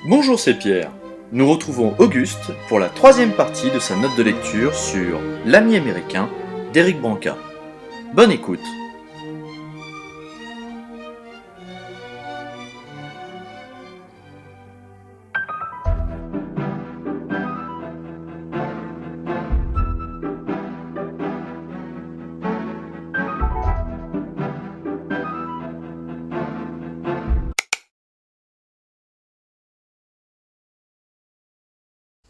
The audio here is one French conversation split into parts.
Bonjour, c'est Pierre. Nous retrouvons Auguste pour la troisième partie de sa note de lecture sur L'ami américain d'Éric Branca. Bonne écoute.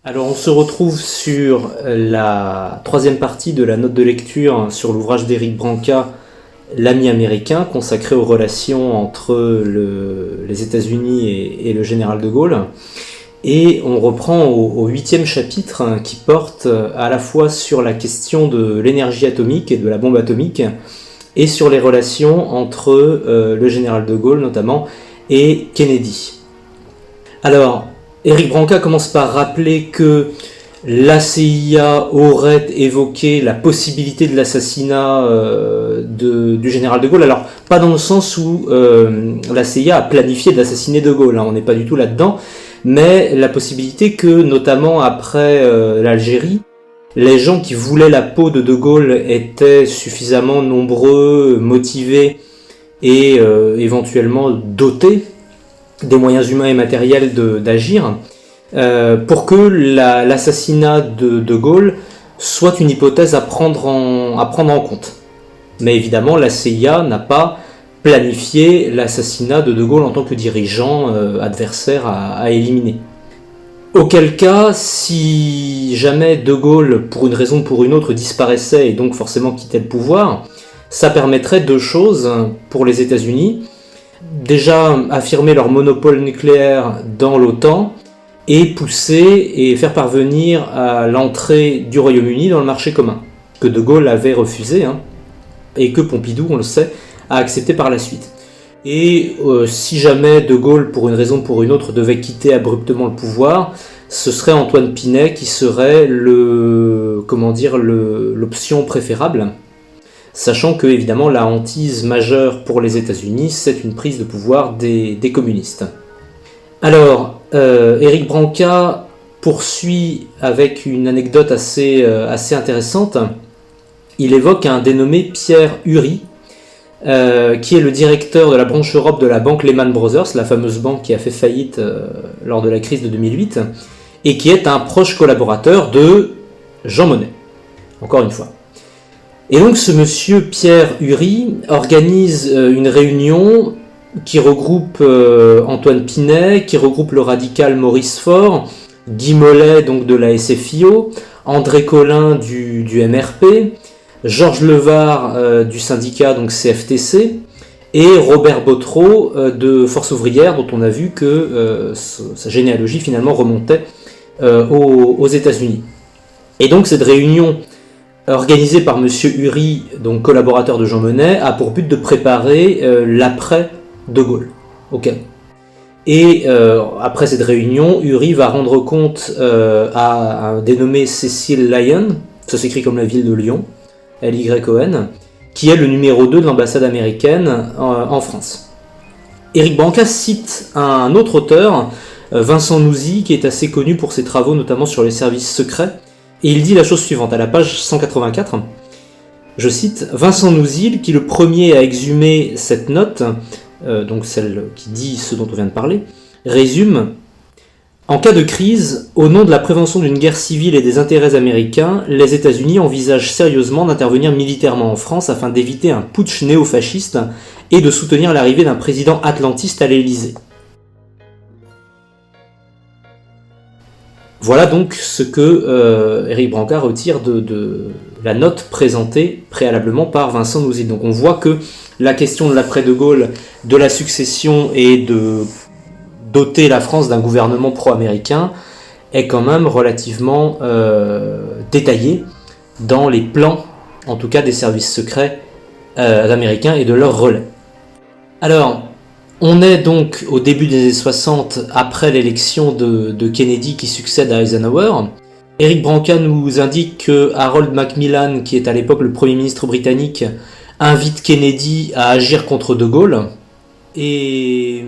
Alors on se retrouve sur la troisième partie de la note de lecture sur l'ouvrage d'Éric Branca, L'ami américain, consacré aux relations entre les États-Unis et le général de Gaulle. Et on reprend au 8e chapitre qui porte à la fois sur la question de l'énergie atomique et de la bombe atomique et sur les relations entre le général de Gaulle notamment et Kennedy. Alors, Éric Branca commence par rappeler que la CIA aurait évoqué la possibilité de l'assassinat du général de Gaulle. Alors, pas dans le sens où la CIA a planifié d'assassiner de Gaulle, hein, on n'est pas du tout là-dedans, mais la possibilité que, notamment après l'Algérie, les gens qui voulaient la peau de Gaulle étaient suffisamment nombreux, motivés et éventuellement dotés des moyens humains et matériels d'agir, pour que l'assassinat de Gaulle soit une hypothèse à prendre en compte. Mais évidemment, la CIA n'a pas planifié l'assassinat de Gaulle en tant que dirigeant adversaire à éliminer. Auquel cas, si jamais de Gaulle, pour une raison ou pour une autre, disparaissait et donc forcément quittait le pouvoir, ça permettrait deux choses pour les États-Unis. Déjà affirmer leur monopole nucléaire dans l'OTAN et pousser et faire parvenir à l'entrée du Royaume-Uni dans le marché commun, que de Gaulle avait refusé, et que Pompidou, on le sait, a accepté par la suite. Et si jamais de Gaulle, pour une raison ou pour une autre, devait quitter abruptement le pouvoir, ce serait Antoine Pinay qui serait l'option préférable. Sachant que, évidemment, la hantise majeure pour les États-Unis, c'est une prise de pouvoir des communistes. Alors, Éric Branca poursuit avec une anecdote assez intéressante. Il évoque un dénommé Pierre Ury, qui est le directeur de la branche Europe de la banque Lehman Brothers, la fameuse banque qui a fait faillite lors de la crise de 2008, et qui est un proche collaborateur de Jean Monnet, encore une fois. Et donc ce monsieur Pierre Ury organise une réunion qui regroupe Antoine Pinay, qui regroupe le radical Maurice Faure, Guy Mollet donc de la SFIO, André Colin du MRP, Georges Levard du syndicat donc CFTC et Robert Botreau de Force ouvrière, dont on a vu que sa généalogie finalement remontait aux États-Unis. Et donc cette réunion organisée par M. Ury, donc collaborateur de Jean Monnet, a pour but de préparer l'après de Gaulle. Okay. Et après cette réunion, Ury va rendre compte à un dénommé Cecil Lyon, ça s'écrit comme la ville de Lyon, L-Y-O-N, qui est le numéro 2 de l'ambassade américaine en France. Éric Branca cite un autre auteur, Vincent Nouzille, qui est assez connu pour ses travaux notamment sur les services secrets, et il dit la chose suivante, à la page 184, je cite, « Vincent Nouzille, qui le premier a exhumé cette note, donc celle qui dit ce dont on vient de parler, résume « En cas de crise, au nom de la prévention d'une guerre civile et des intérêts américains, les États-Unis envisagent sérieusement d'intervenir militairement en France afin d'éviter un putsch néofasciste et de soutenir l'arrivée d'un président atlantiste à l'Élysée. » Voilà donc ce que Éric Branca retire de la note présentée préalablement par Vincent Nouzille. Donc on voit que la question de l'après-de Gaulle, de la succession et de doter la France d'un gouvernement pro-américain est quand même relativement détaillée dans les plans, en tout cas des services secrets américains et de leurs relais. Alors, on est donc au début des années 60, après l'élection de Kennedy qui succède à Eisenhower. Éric Branca nous indique que Harold Macmillan, qui est à l'époque le Premier ministre britannique, invite Kennedy à agir contre de Gaulle. et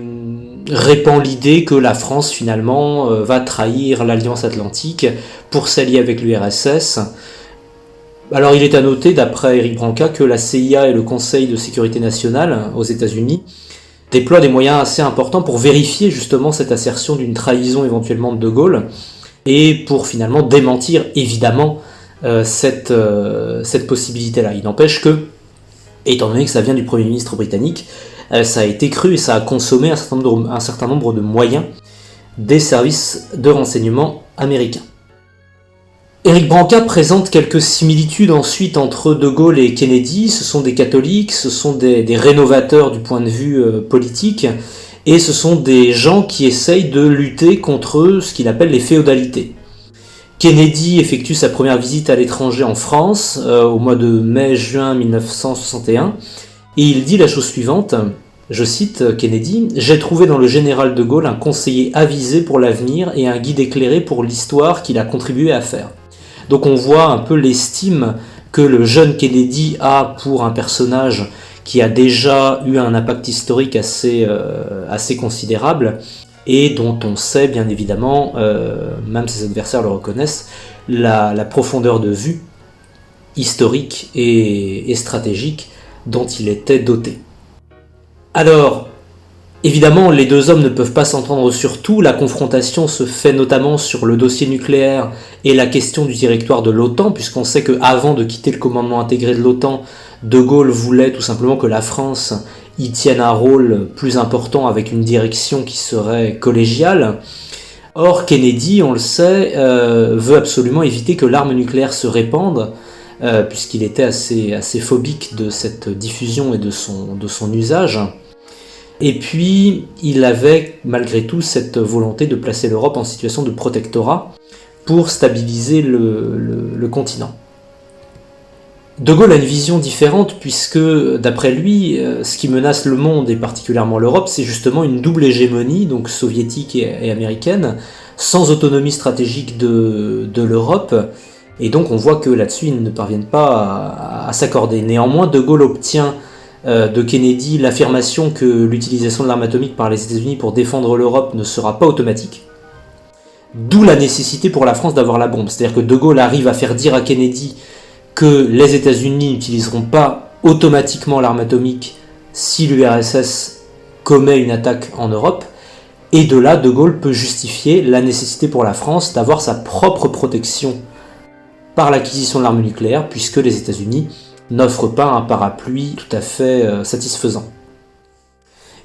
répand l'idée que la France finalement va trahir l'Alliance Atlantique pour s'allier avec l'URSS. Alors il est à noter, d'après Éric Branca, que la CIA et le Conseil de sécurité nationale aux États-Unis déploient des moyens assez importants pour vérifier justement cette assertion d'une trahison éventuellement de De Gaulle, et pour finalement démentir évidemment cette possibilité-là. Il n'empêche que, étant donné que ça vient du Premier ministre britannique, ça a été cru et ça a consommé un certain nombre de moyens des services de renseignement américains. Éric Branca présente quelques similitudes ensuite entre De Gaulle et Kennedy. Ce sont des catholiques, ce sont des rénovateurs du point de vue politique, et ce sont des gens qui essayent de lutter contre ce qu'il appelle les féodalités. Kennedy effectue sa première visite à l'étranger en France au mois de mai-juin 1961, et il dit la chose suivante, je cite Kennedy, « J'ai trouvé dans le général de Gaulle un conseiller avisé pour l'avenir et un guide éclairé pour l'histoire qu'il a contribué à faire. » Donc on voit un peu l'estime que le jeune Kennedy a pour un personnage qui a déjà eu un impact historique assez considérable, et dont on sait bien évidemment, même ses adversaires le reconnaissent, la profondeur de vue historique et stratégique dont il était doté. Alors, évidemment, les deux hommes ne peuvent pas s'entendre sur tout. La confrontation se fait notamment sur le dossier nucléaire et la question du directoire de l'OTAN, puisqu'on sait qu'avant de quitter le commandement intégré de l'OTAN, De Gaulle voulait tout simplement que la France y tienne un rôle plus important avec une direction qui serait collégiale. Or, Kennedy, on le sait, veut absolument éviter que l'arme nucléaire se répande, puisqu'il était assez phobique de cette diffusion et de son usage. Et puis, il avait malgré tout cette volonté de placer l'Europe en situation de protectorat pour stabiliser le continent. De Gaulle a une vision différente puisque, d'après lui, ce qui menace le monde et particulièrement l'Europe, c'est justement une double hégémonie, donc soviétique et américaine, sans autonomie stratégique de l'Europe, et donc on voit que là-dessus ils ne parviennent pas à s'accorder. Néanmoins, De Gaulle obtient de Kennedy l'affirmation que l'utilisation de l'arme atomique par les États-Unis pour défendre l'Europe ne sera pas automatique, d'où la nécessité pour la France d'avoir la bombe. C'est-à-dire que De Gaulle arrive à faire dire à Kennedy que les États-Unis n'utiliseront pas automatiquement l'arme atomique si l'URSS commet une attaque en Europe, et de là, De Gaulle peut justifier la nécessité pour la France d'avoir sa propre protection par l'acquisition de l'arme nucléaire, puisque les États-Unis n'offrent pas un parapluie tout à fait satisfaisant.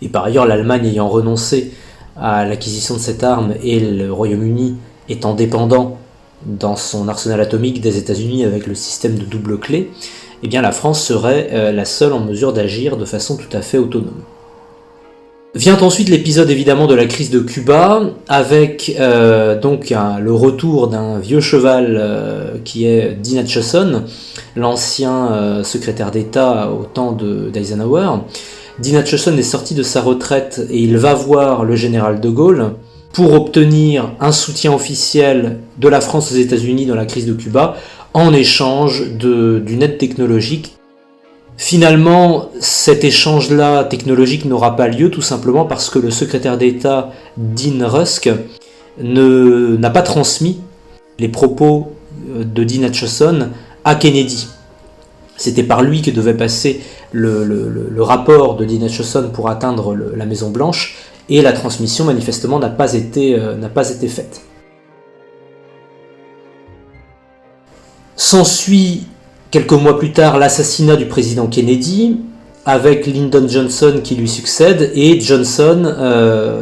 Et par ailleurs, l'Allemagne ayant renoncé à l'acquisition de cette arme et le Royaume-Uni étant dépendant dans son arsenal atomique des États-Unis avec le système de double clé, eh bien la France serait la seule en mesure d'agir de façon tout à fait autonome. Vient ensuite l'épisode évidemment de la crise de Cuba, avec le retour d'un vieux cheval qui est Dean Acheson, l'ancien secrétaire d'État au temps d'Eisenhower. Dean Acheson est sorti de sa retraite et il va voir le général de Gaulle pour obtenir un soutien officiel de la France aux États-Unis dans la crise de Cuba, en échange d'une aide technologique. Finalement, cet échange-là technologique n'aura pas lieu, tout simplement parce que le secrétaire d'État Dean Rusk n'a pas transmis les propos de Dean Acheson à Kennedy. C'était par lui que devait passer le rapport de Dean Acheson pour atteindre la Maison Blanche, et la transmission manifestement n'a pas été faite. S'ensuit quelques mois plus tard l'assassinat du président Kennedy, avec Lyndon Johnson qui lui succède, et Johnson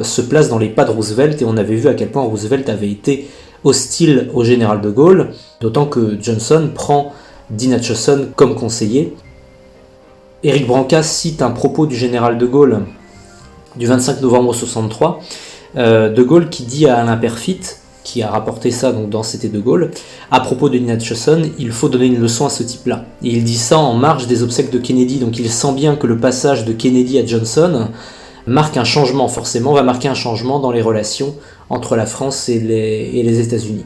se place dans les pas de Roosevelt, et on avait vu à quel point Roosevelt avait été hostile au général de Gaulle, d'autant que Johnson prend Dean Acheson comme conseiller. Éric Branca cite un propos du général de Gaulle du 25 novembre 1963, de Gaulle qui dit à Alain Perfit, qui a rapporté ça donc dans C'était de Gaulle, à propos de Dean Acheson, il faut donner une leçon à ce type-là. Et il dit ça en marge des obsèques de Kennedy, donc il sent bien que le passage de Kennedy à Johnson marque un changement, forcément, va marquer un changement dans les relations entre la France et les États-Unis.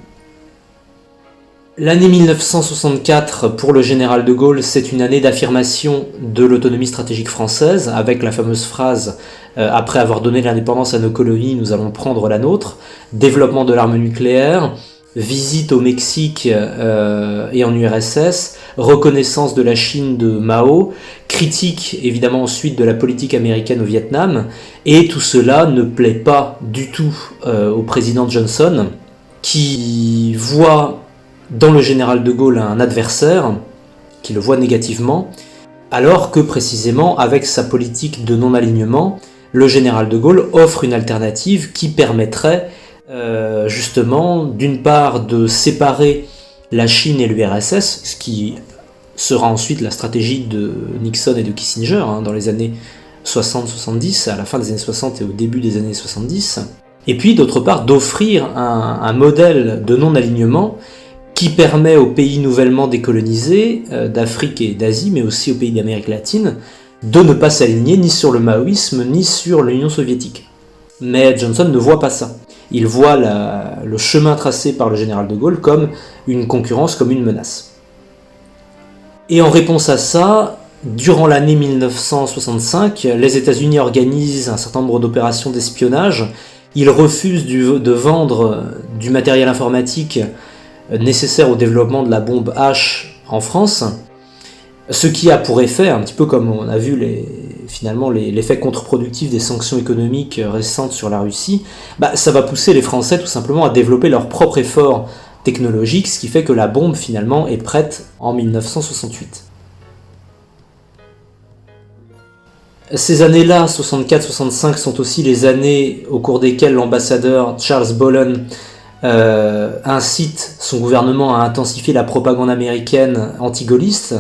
L'année 1964 pour le général de Gaulle, c'est une année d'affirmation de l'autonomie stratégique française, avec la fameuse phrase après avoir donné l'indépendance à nos colonies, nous allons prendre la nôtre, développement de l'arme nucléaire, visite au Mexique et en URSS, reconnaissance de la Chine de Mao, critique évidemment ensuite de la politique américaine au Vietnam, et tout cela ne plaît pas du tout au président Johnson, qui voit dans le général de Gaulle un adversaire, qui le voit négativement, alors que précisément avec sa politique de non-alignement, le général de Gaulle offre une alternative qui permettrait justement d'une part de séparer la Chine et l'URSS, ce qui sera ensuite la stratégie de Nixon et de Kissinger dans les années 60-70, à la fin des années 60 et au début des années 70, et puis d'autre part d'offrir un modèle de non-alignement qui permet aux pays nouvellement décolonisés d'Afrique et d'Asie, mais aussi aux pays d'Amérique latine, de ne pas s'aligner ni sur le maoïsme ni sur l'Union soviétique. Mais Johnson ne voit pas ça. Il voit le chemin tracé par le général de Gaulle comme une concurrence, comme une menace. Et en réponse à ça, durant l'année 1965, les États-Unis organisent un certain nombre d'opérations d'espionnage. Ils refusent de vendre du matériel informatique nécessaire au développement de la bombe H en France, ce qui a pour effet, un petit peu comme on a vu l'effet contre-productif des sanctions économiques récentes sur la Russie, ça va pousser les Français tout simplement à développer leur propre effort technologique, ce qui fait que la bombe finalement est prête en 1968. Ces années-là, 64-65, sont aussi les années au cours desquelles l'ambassadeur Charles Bollen incite son gouvernement à intensifier la propagande américaine anti-gaulliste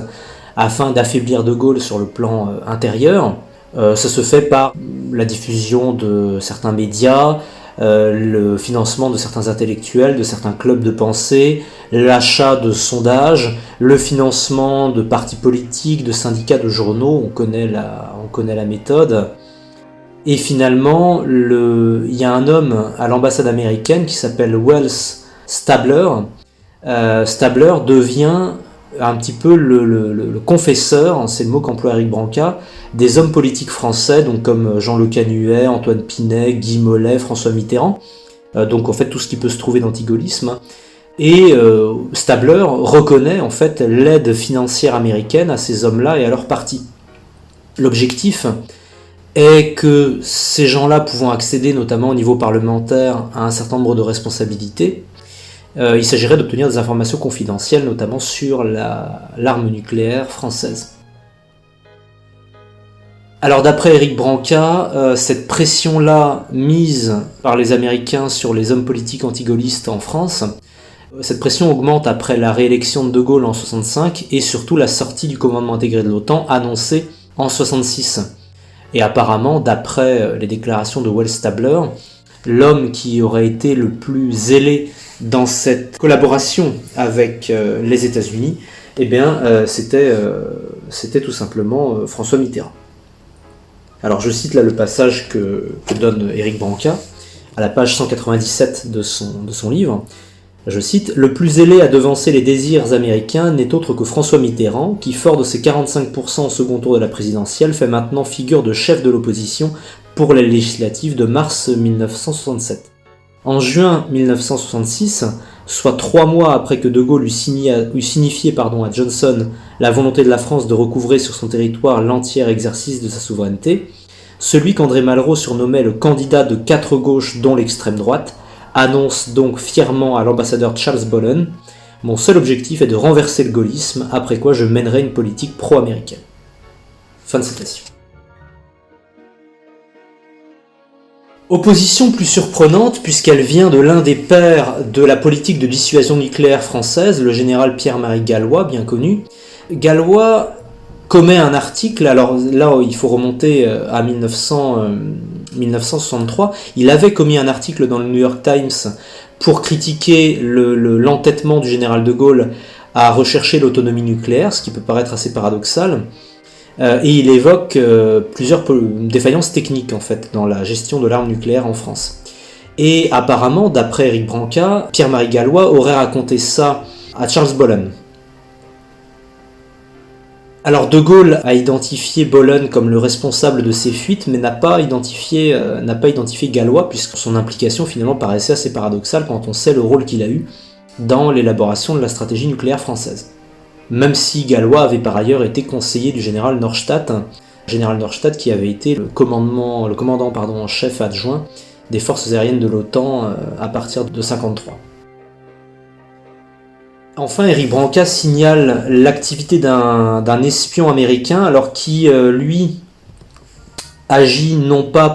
afin d'affaiblir de Gaulle sur le plan intérieur. Ça se fait par la diffusion de certains médias, le financement de certains intellectuels, de certains clubs de pensée, l'achat de sondages, le financement de partis politiques, de syndicats, de journaux, on connaît la méthode. Et finalement, il y a un homme à l'ambassade américaine qui s'appelle Wells Stabler. Stabler devient un petit peu le confesseur, c'est le mot qu'emploie Éric Branca, des hommes politiques français, donc comme Jean Le Canuet, Antoine Pinet, Guy Mollet, François Mitterrand, donc en fait tout ce qui peut se trouver d'antigaullisme. Et Stabler reconnaît en fait l'aide financière américaine à ces hommes-là et à leur parti. L'objectif est que ces gens-là pouvant accéder notamment au niveau parlementaire à un certain nombre de responsabilités, il s'agirait d'obtenir des informations confidentielles, notamment sur l'arme nucléaire française. Alors d'après Éric Branca, cette pression-là mise par les Américains sur les hommes politiques anti-gaullistes en France, cette pression augmente après la réélection de Gaulle en 65 et surtout la sortie du commandement intégré de l'OTAN annoncée en 66. Et apparemment, d'après les déclarations de Wells Stabler, l'homme qui aurait été le plus zélé dans cette collaboration avec les États-Unis, c'était tout simplement François Mitterrand. Alors je cite là le passage que donne Éric Branca, à la page 197 de son livre. Je cite « Le plus zélé à devancer les désirs américains n'est autre que François Mitterrand, qui, fort de ses 45% au second tour de la présidentielle, fait maintenant figure de chef de l'opposition pour les législatives de mars 1967. En juin 1966, soit 3 mois après que De Gaulle eut signifié à Johnson la volonté de la France de recouvrer sur son territoire l'entier exercice de sa souveraineté, celui qu'André Malraux surnommait le candidat de 4 gauches dont l'extrême droite, annonce donc fièrement à l'ambassadeur Charles Bollen « Mon seul objectif est de renverser le gaullisme, après quoi je mènerai une politique pro-américaine. » Fin de citation. Opposition plus surprenante puisqu'elle vient de l'un des pères de la politique de dissuasion nucléaire française, le général Pierre-Marie Gallois, bien connu. Gallois commet un article, alors là il faut remonter à 1963, il avait commis un article dans le New York Times pour critiquer l'entêtement du général de Gaulle à rechercher l'autonomie nucléaire, ce qui peut paraître assez paradoxal, et il évoque plusieurs défaillances techniques en fait dans la gestion de l'arme nucléaire en France. Et apparemment, d'après Éric Branca, Pierre-Marie Gallois aurait raconté ça à Charles Bollen. Alors De Gaulle a identifié Bollen comme le responsable de ces fuites, mais n'a pas identifié Gallois, puisque son implication finalement paraissait assez paradoxale quand on sait le rôle qu'il a eu dans l'élaboration de la stratégie nucléaire française. Même si Gallois avait par ailleurs été conseiller du général Norstadt qui avait été le commandant en chef adjoint des forces aériennes de l'OTAN à partir de 1953. Enfin, Éric Branca signale l'activité d'un espion américain, alors qui, lui, agit non pas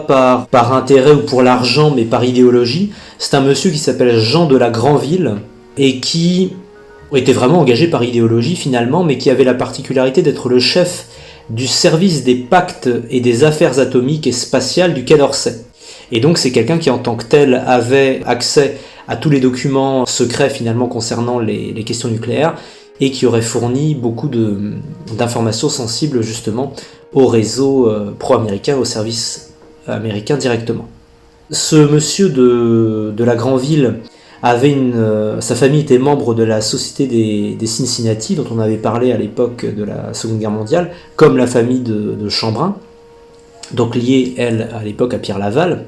par intérêt ou pour l'argent, mais par idéologie. C'est un monsieur qui s'appelle Jean de la Granville, et qui était vraiment engagé par idéologie finalement, mais qui avait la particularité d'être le chef du service des pactes et des affaires atomiques et spatiales du Quai d'Orsay. Et donc c'est quelqu'un qui en tant que tel avait accès à tous les documents secrets finalement concernant les questions nucléaires et qui aurait fourni beaucoup d'informations sensibles justement au réseau pro-américain, au service américain directement. Ce monsieur de la Granville sa famille était membre de la Société des Cincinnati, dont on avait parlé à l'époque de la Seconde Guerre mondiale, comme la famille de Chambrun, donc liée, elle, à l'époque à Pierre Laval.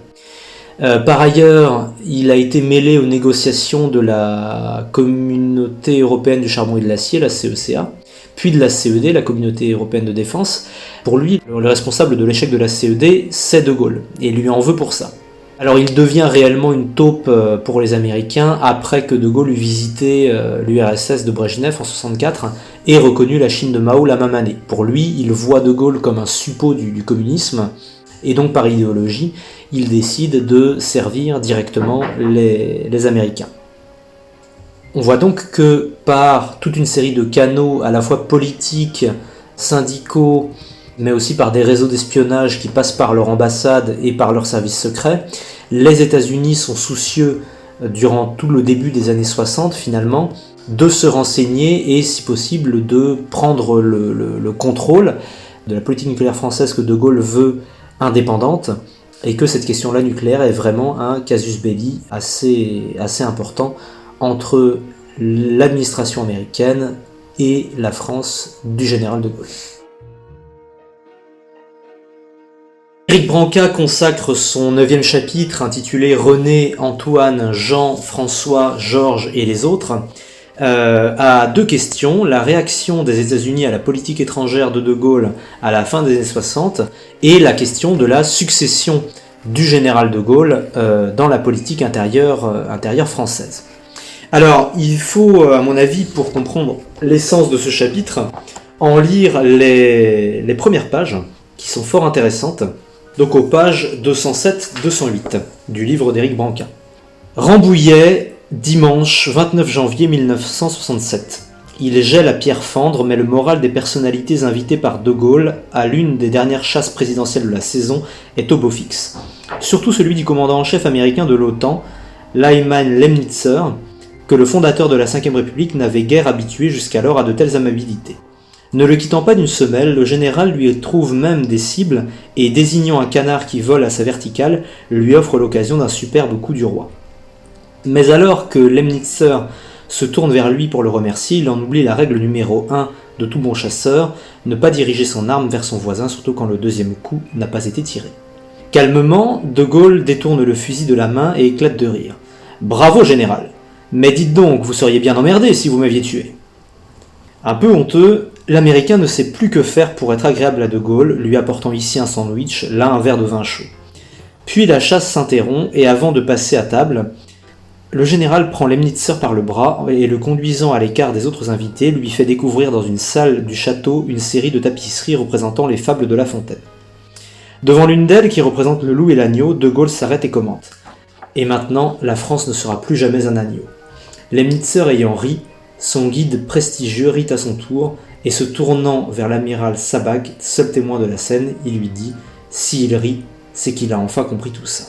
Par ailleurs, il a été mêlé aux négociations de la Communauté Européenne du Charbon et de l'Acier, la CECA, puis de la CED, la Communauté Européenne de Défense. Pour lui, le responsable de l'échec de la CED, c'est De Gaulle, et il lui en veut pour ça. Alors il devient réellement une taupe pour les Américains après que De Gaulle eut visité l'URSS de Brejnev en 1964 et reconnu la Chine de Mao la même année. Pour lui, il voit De Gaulle comme un suppôt du communisme, et donc par idéologie, il décide de servir directement les Américains. On voit donc que par toute une série de canaux à la fois politiques, syndicaux, mais aussi par des réseaux d'espionnage qui passent par leur ambassade et par leurs services secrets, les États-Unis sont soucieux, durant tout le début des années 60 finalement, de se renseigner et si possible de prendre le contrôle de la politique nucléaire française que De Gaulle veut indépendante, et que cette question-là nucléaire est vraiment un casus belli assez important entre l'administration américaine et la France du général De Gaulle. Éric Branca consacre son 9e chapitre intitulé « René, Antoine, Jean, François, Georges et les autres » à deux questions, la réaction des États-Unis à la politique étrangère de Gaulle à la fin des années 60 et la question de la succession du général de Gaulle dans la politique intérieure française. Alors, il faut, à mon avis, pour comprendre l'essence de ce chapitre, en lire les premières pages, qui sont fort intéressantes, donc aux pages 207-208 du livre d'Éric Branca. Rambouillet, dimanche 29 janvier 1967. Il gèle à pierre fendre, mais le moral des personnalités invitées par De Gaulle à l'une des dernières chasses présidentielles de la saison est au beau fixe. Surtout celui du commandant en chef américain de l'OTAN, Lyman Lemnitzer, que le fondateur de la Ve République n'avait guère habitué jusqu'alors à de telles amabilités. Ne le quittant pas d'une semelle, le général lui trouve même des cibles et, désignant un canard qui vole à sa verticale, lui offre l'occasion d'un superbe coup du roi. Mais alors que Lemnitzer se tourne vers lui pour le remercier, il en oublie la règle numéro 1 de tout bon chasseur, ne pas diriger son arme vers son voisin, surtout quand le deuxième coup n'a pas été tiré. Calmement, De Gaulle détourne le fusil de la main et éclate de rire. « Bravo, général! Mais dites donc, vous seriez bien emmerdé si vous m'aviez tué !» Un peu honteux, l'Américain ne sait plus que faire pour être agréable à De Gaulle, lui apportant ici un sandwich, là un verre de vin chaud. Puis la chasse s'interrompt et avant de passer à table, le général prend Lemnitzer par le bras et le conduisant à l'écart des autres invités, lui fait découvrir dans une salle du château une série de tapisseries représentant les fables de La Fontaine. Devant l'une d'elles, qui représente le loup et l'agneau, De Gaulle s'arrête et commente. Et maintenant, la France ne sera plus jamais un agneau. Lemnitzer ayant ri, son guide prestigieux rit à son tour, et se tournant vers l'amiral Sabag, seul témoin de la scène, il lui dit « S'il rit, c'est qu'il a enfin compris tout ça ».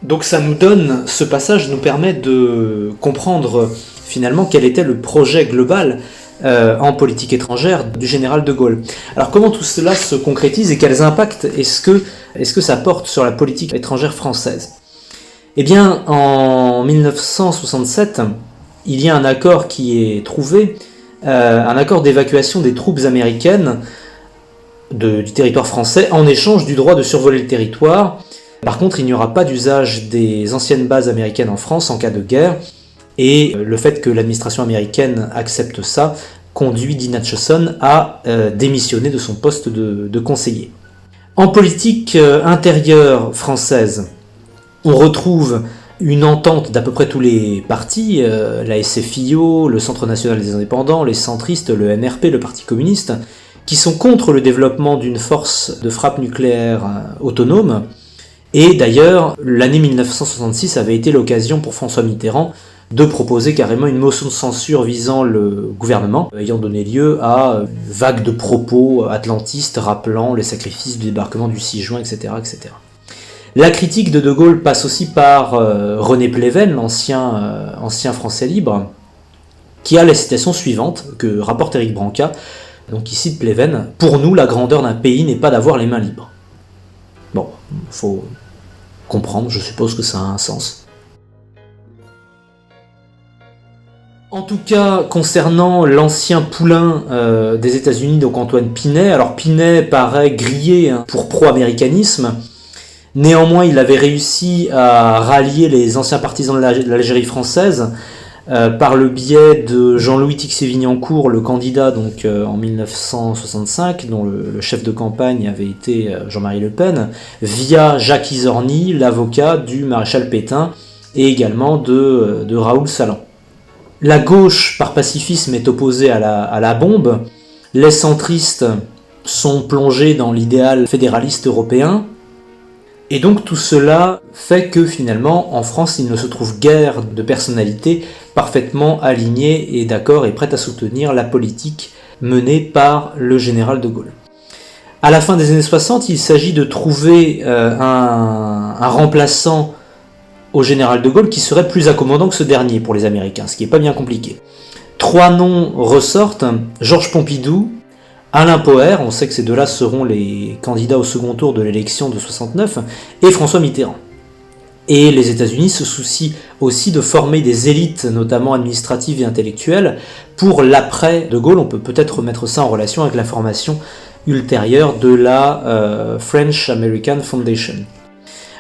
Donc ce passage nous permet de comprendre finalement quel était le projet global en politique étrangère du général de Gaulle. Alors comment tout cela se concrétise et quels impacts est-ce que ça porte sur la politique étrangère française ? Eh bien, en 1967, il y a un accord qui est trouvé, un accord d'évacuation des troupes américaines du territoire français en échange du droit de survoler le territoire. Par contre, il n'y aura pas d'usage des anciennes bases américaines en France en cas de guerre, et le fait que l'administration américaine accepte ça conduit Dean Acheson à démissionner de son poste de conseiller. En politique intérieure française, on retrouve une entente d'à peu près tous les partis, la SFIO, le Centre National des Indépendants, les centristes, le MRP, le Parti communiste, qui sont contre le développement d'une force de frappe nucléaire autonome. Et d'ailleurs, l'année 1966 avait été l'occasion pour François Mitterrand de proposer carrément une motion de censure visant le gouvernement, ayant donné lieu à une vague de propos atlantistes rappelant les sacrifices du débarquement du 6 juin, etc. etc. La critique de De Gaulle passe aussi par René Pleven, l'ancien Français libre, qui a la citation suivante que rapporte Éric Branca. Donc il cite Pleven: « Pour nous, la grandeur d'un pays n'est pas d'avoir les mains libres. » Bon, il faut comprendre, je suppose que ça a un sens. En tout cas, concernant l'ancien poulain des États-Unis, donc Antoine Pinay, alors Pinay paraît grillé pour pro-américanisme. Néanmoins, il avait réussi à rallier les anciens partisans de l'Algérie française par le biais de Jean-Louis Tixier-Vignancourt, le candidat donc en 1965, dont le chef de campagne avait été Jean-Marie Le Pen, via Jacques Izorni, l'avocat du maréchal Pétain, et également de Raoul Salan. La gauche, par pacifisme, est opposée à la bombe. Les centristes sont plongés dans l'idéal fédéraliste européen. Et donc tout cela fait que finalement, en France, il ne se trouve guère de personnalités parfaitement alignées et d'accord et prêtes à soutenir la politique menée par le général de Gaulle. À la fin des années 60, il s'agit de trouver un remplaçant au général de Gaulle qui serait plus accommodant que ce dernier pour les Américains, ce qui n'est pas bien compliqué. 3 noms ressortent: Georges Pompidou, Alain Poher, on sait que ces deux-là seront les candidats au second tour de l'élection de 69, et François Mitterrand. Et les États-Unis se soucient aussi de former des élites, notamment administratives et intellectuelles, pour l'après de Gaulle. On peut peut-être remettre ça en relation avec la formation ultérieure de la French American Foundation.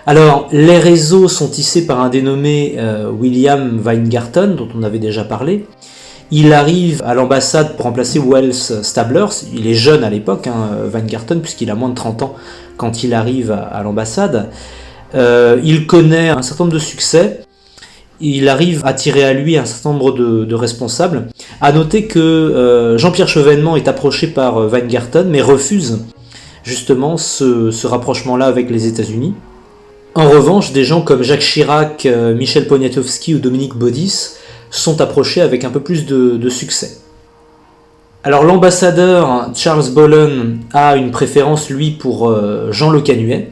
Alors, les réseaux sont tissés par un dénommé William Weingarten, dont on avait déjà parlé. Il arrive à l'ambassade pour remplacer Wells Stabler. Il est jeune à l'époque, Weingarten, puisqu'il a moins de 30 ans quand il arrive à l'ambassade. Il connaît un certain nombre de succès. Il arrive à tirer à lui un certain nombre de responsables. À noter que Jean-Pierre Chevènement est approché par Weingarten, mais refuse justement ce rapprochement-là avec les États-Unis. En revanche, des gens comme Jacques Chirac, Michel Poniatowski ou Dominique Baudis sont approchés avec un peu plus de succès. Alors l'ambassadeur Charles Bollen a une préférence, lui, pour Jean Le Canuet,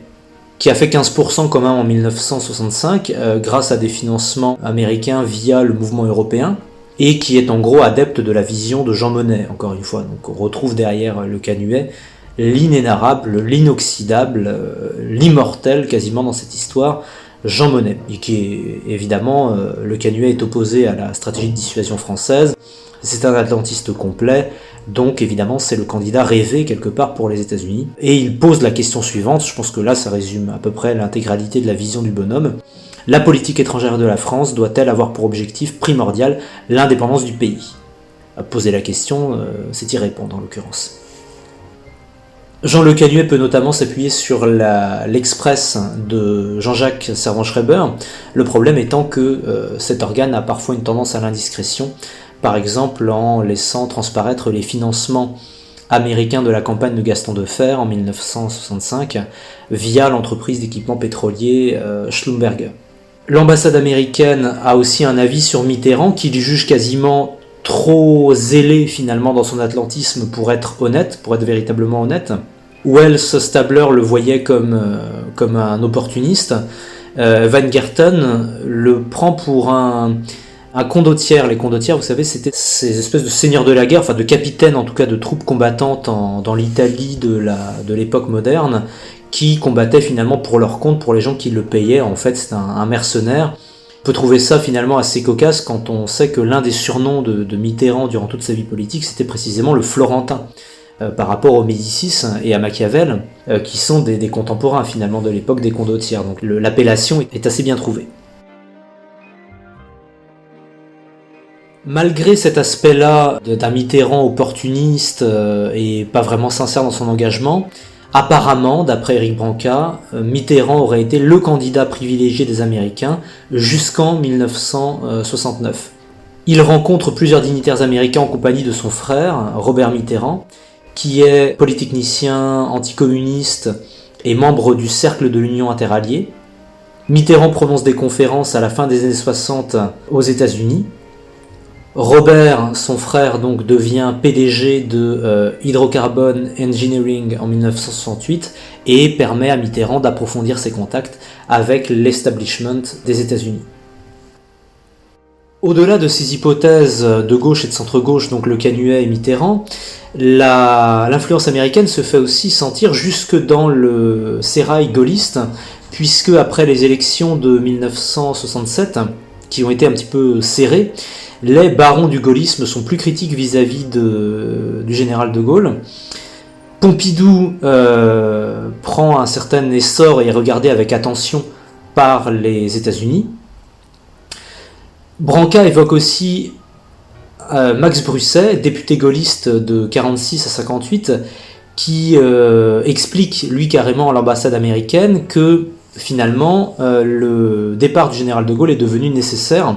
qui a fait 15% quand même en 1965, grâce à des financements américains via le mouvement européen, et qui est en gros adepte de la vision de Jean Monnet, encore une fois. Donc on retrouve derrière Le Canuet l'inénarrable, l'inoxydable, l'immortel quasiment dans cette histoire, Jean Monnet, et qui est évidemment, Le Canuet est opposé à la stratégie de dissuasion française, c'est un atlantiste complet, donc évidemment c'est le candidat rêvé quelque part pour les États-Unis, et il pose la question suivante, je pense que là ça résume à peu près l'intégralité de la vision du bonhomme: la politique étrangère de la France doit-elle avoir pour objectif primordial l'indépendance du pays? À poser la question, c'est y répondre en l'occurrence. Jean Le Canuet peut notamment s'appuyer sur l'Express de Jean-Jacques Servan-Schreiber, le problème étant que cet organe a parfois une tendance à l'indiscrétion, par exemple en laissant transparaître les financements américains de la campagne de Gaston Defferre en 1965 via l'entreprise d'équipement pétrolier Schlumberger. L'ambassade américaine a aussi un avis sur Mitterrand qu'il juge quasiment trop zélé finalement dans son atlantisme pour être honnête, pour être véritablement honnête. Wells Stabler le voyait comme un opportuniste. Weingarten le prend pour un condottière. Les condottières, vous savez, c'était ces espèces de seigneurs de la guerre, enfin de capitaines en tout cas de troupes combattantes dans l'Italie de l'époque moderne, qui combattaient finalement pour leur compte, pour les gens qui le payaient. En fait, c'est un mercenaire peut trouver ça finalement assez cocasse quand on sait que l'un des surnoms de Mitterrand durant toute sa vie politique, c'était précisément le Florentin, par rapport aux Médicis et à Machiavel, qui sont des contemporains finalement de l'époque des condottières. Donc l'appellation est assez bien trouvée. Malgré cet aspect-là d'un Mitterrand opportuniste et pas vraiment sincère dans son engagement, apparemment, d'après Éric Branca, Mitterrand aurait été le candidat privilégié des Américains jusqu'en 1969. Il rencontre plusieurs dignitaires américains en compagnie de son frère, Robert Mitterrand, qui est polytechnicien anticommuniste et membre du Cercle de l'Union interalliée. Mitterrand prononce des conférences à la fin des années 60 aux États-Unis. Robert, son frère, donc, devient PDG de Hydrocarbon Engineering en 1968 et permet à Mitterrand d'approfondir ses contacts avec l'establishment des États-Unis. Au-delà de ces hypothèses de gauche et de centre-gauche, donc Le Canuet et Mitterrand, l'influence américaine se fait aussi sentir jusque dans le sérail gaulliste, puisque après les élections de 1967, qui ont été un petit peu serrées, les barons du gaullisme sont plus critiques vis-à-vis du général de Gaulle. Pompidou prend un certain essor et est regardé avec attention par les États-Unis. Branca évoque aussi Max Brusset, député gaulliste de 1946 à 1958, qui explique, lui carrément à l'ambassade américaine, que finalement le départ du général de Gaulle est devenu nécessaire.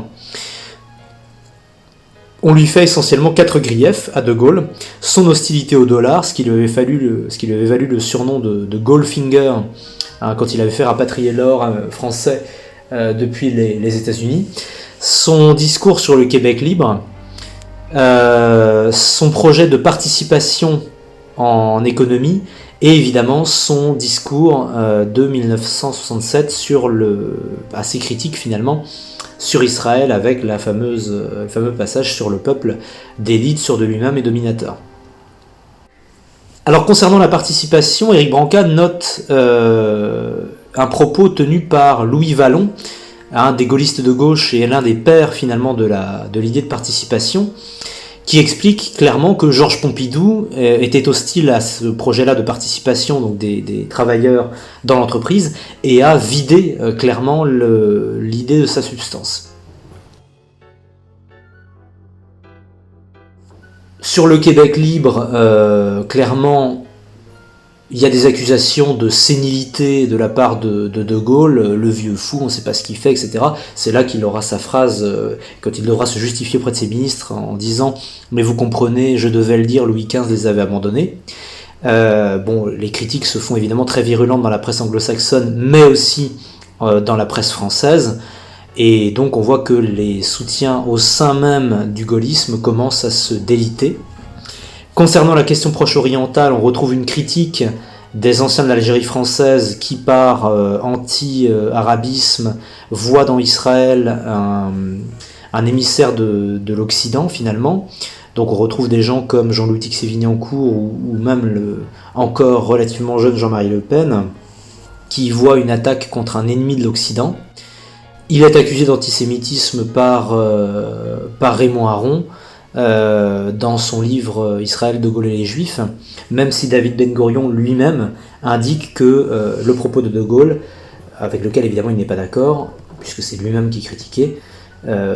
On lui fait essentiellement 4 griefs à De Gaulle: son hostilité au dollar, ce qui lui avait valu le surnom de Goldfinger, quand il avait fait rapatrier l'or français depuis les États-Unis, son discours sur le Québec libre, son projet de participation en économie, et évidemment son discours de 1967 assez critique finalement, sur Israël, avec le fameux passage sur le peuple d'élite, sûr de lui-même et dominateur. Alors concernant la participation, Éric Branca note un propos tenu par Louis Vallon, un des gaullistes de gauche et l'un des pères finalement de l'idée de participation, qui explique clairement que Georges Pompidou était hostile à ce projet-là de participation, donc des travailleurs dans l'entreprise, et a vidé clairement l'idée de sa substance. Sur le Québec libre, clairement, il y a des accusations de sénilité de la part de Gaulle, le vieux fou, on ne sait pas ce qu'il fait, etc. C'est là qu'il aura sa phrase, quand il devra se justifier auprès de ses ministres en disant « Mais vous comprenez, je devais le dire, Louis XV les avait abandonnés ». Les critiques se font évidemment très virulentes dans la presse anglo-saxonne, mais aussi dans la presse française. Et donc on voit que les soutiens au sein même du gaullisme commencent à se déliter. Concernant la question proche-orientale, on retrouve une critique des anciens de l'Algérie française qui, par anti-arabisme, voient dans Israël un émissaire de l'Occident finalement. Donc on retrouve des gens comme Jean-Louis Tixévigny-Court ou même encore relativement jeune Jean-Marie Le Pen, qui voient une attaque contre un ennemi de l'Occident. Il est accusé d'antisémitisme par Raymond Aron, dans son livre Israël, De Gaulle et les Juifs, même si David Ben Gourion lui-même indique que le propos de Gaulle, avec lequel évidemment il n'est pas d'accord, puisque c'est lui-même qui critiquait,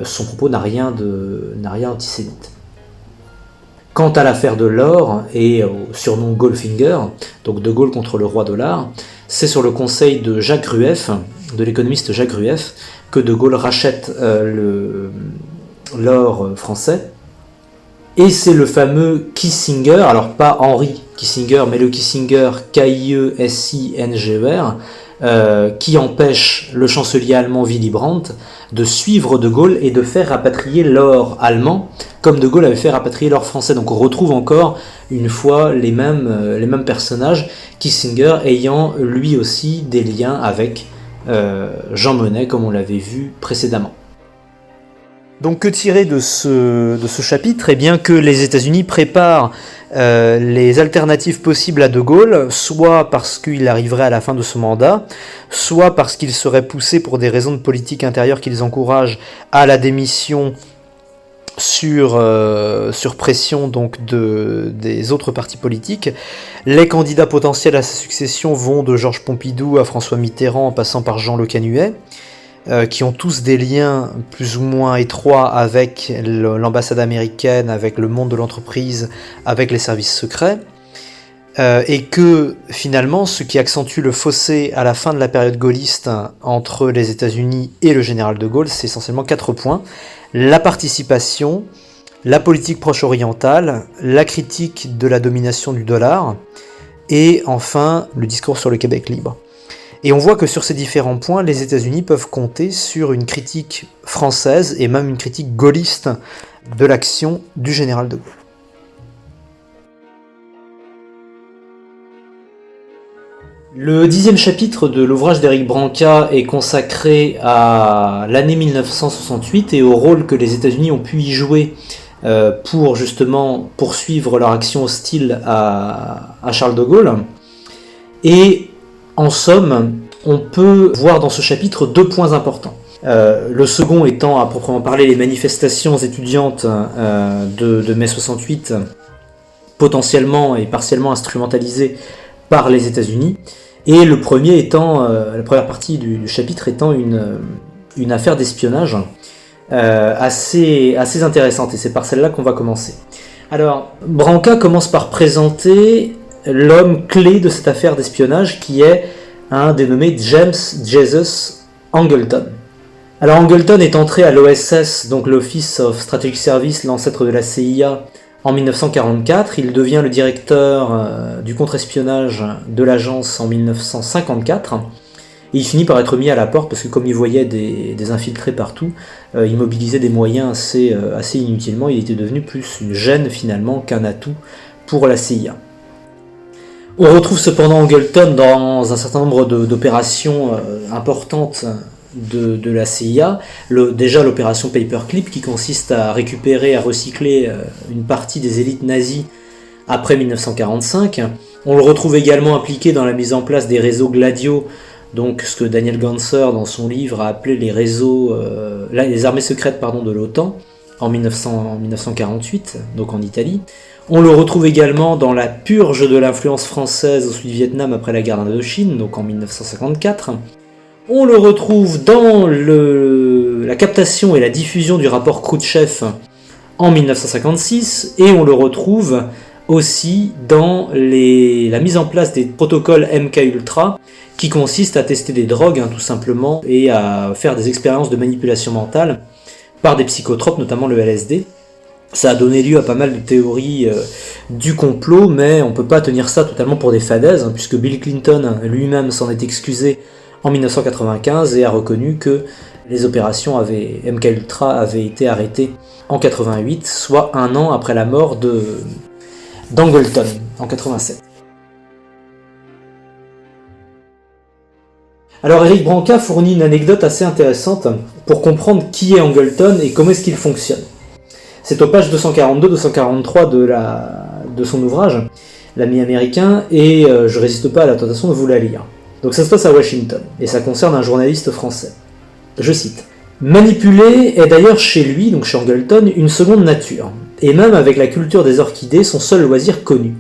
son propos n'a rien antisémite. Quant à l'affaire de l'or et au surnom Goldfinger, donc De Gaulle contre le roi dollar, c'est sur le conseil de Jacques Rueff, de l'économiste Jacques Rueff, que De Gaulle rachète l'or français. Et c'est le fameux Kissinger, alors pas Henry Kissinger, mais le Kissinger, K-I-E-S-I-N-G-E-R, qui empêche le chancelier allemand Willy Brandt de suivre De Gaulle et de faire rapatrier l'or allemand, comme De Gaulle avait fait rapatrier l'or français. Donc on retrouve encore une fois les mêmes personnages, Kissinger ayant lui aussi des liens avec Jean Monnet, comme on l'avait vu précédemment. Donc que tirer de ce chapitre? Eh bien que les États-Unis préparent les alternatives possibles à De Gaulle, soit parce qu'il arriverait à la fin de ce mandat, soit parce qu'il serait poussé pour des raisons de politique intérieure qu'ils encouragent à la démission sur pression donc des autres partis politiques. Les candidats potentiels à sa succession vont de Georges Pompidou à François Mitterrand en passant par Jean Le Canuet, qui ont tous des liens plus ou moins étroits avec l'ambassade américaine, avec le monde de l'entreprise, avec les services secrets, et que finalement ce qui accentue le fossé à la fin de la période gaulliste entre les États-Unis et le général de Gaulle, c'est essentiellement 4 points: la participation, la politique proche-orientale, la critique de la domination du dollar, et enfin le discours sur le Québec libre. Et on voit que sur ces différents points, les États-Unis peuvent compter sur une critique française et même une critique gaulliste de l'action du général de Gaulle. Le 10e chapitre de l'ouvrage d'Éric Branca est consacré à l'année 1968 et au rôle que les États-Unis ont pu y jouer pour justement poursuivre leur action hostile à Charles de Gaulle. Et en somme, on peut voir dans ce chapitre 2 points importants. Le second étant, à proprement parler, les manifestations étudiantes de mai 68, potentiellement et partiellement instrumentalisées par les États-Unis. Et le premier étant, la première partie du chapitre étant une affaire d'espionnage assez intéressante. Et c'est par celle-là qu'on va commencer. Alors, Branca commence par présenter l'homme clé de cette affaire d'espionnage, qui est un dénommé James Jesus Angleton. Alors Angleton est entré à l'OSS, donc l'Office of Strategic Service, l'ancêtre de la CIA, en 1944. Il devient le directeur du contre-espionnage de l'agence en 1954. Et il finit par être mis à la porte parce que comme il voyait des infiltrés partout, il mobilisait des moyens assez inutilement. Il était devenu plus une gêne finalement qu'un atout pour la CIA. On retrouve cependant Angleton dans un certain nombre d'opérations importantes de la CIA. Déjà l'opération Paperclip, qui consiste à récupérer, à recycler une partie des élites nazies après 1945. On le retrouve également impliqué dans la mise en place des réseaux Gladio, donc ce que Daniel Ganser dans son livre a appelé les réseaux, les armées secrètes de l'OTAN en 1948, donc en Italie. On le retrouve également dans la purge de l'influence française au Sud-Vietnam après la guerre d'Indochine, donc en 1954. On le retrouve dans la captation et la diffusion du rapport Khrouchtchev en 1956, et on le retrouve aussi dans la mise en place des protocoles MK-Ultra, qui consistent à tester des drogues, tout simplement, et à faire des expériences de manipulation mentale par des psychotropes, notamment le LSD. Ça a donné lieu à pas mal de théories du complot, mais on ne peut pas tenir ça totalement pour des fadaises, puisque Bill Clinton lui-même s'en est excusé en 1995 et a reconnu que les opérations MK-Ultra avaient été arrêtées en 88, soit un an après la mort d'Angleton, en 87. Alors Éric Branca fournit une anecdote assez intéressante pour comprendre qui est Angleton et comment est-ce qu'il fonctionne. C'est aux pages 242-243 de son ouvrage, L'ami américain, et je résiste pas à la tentation de vous la lire. Donc ça se passe à Washington, et ça concerne un journaliste français. Je cite. « Manipuler est d'ailleurs chez lui, donc chez Angleton, une seconde nature, et même avec la culture des orchidées, son seul loisir connu.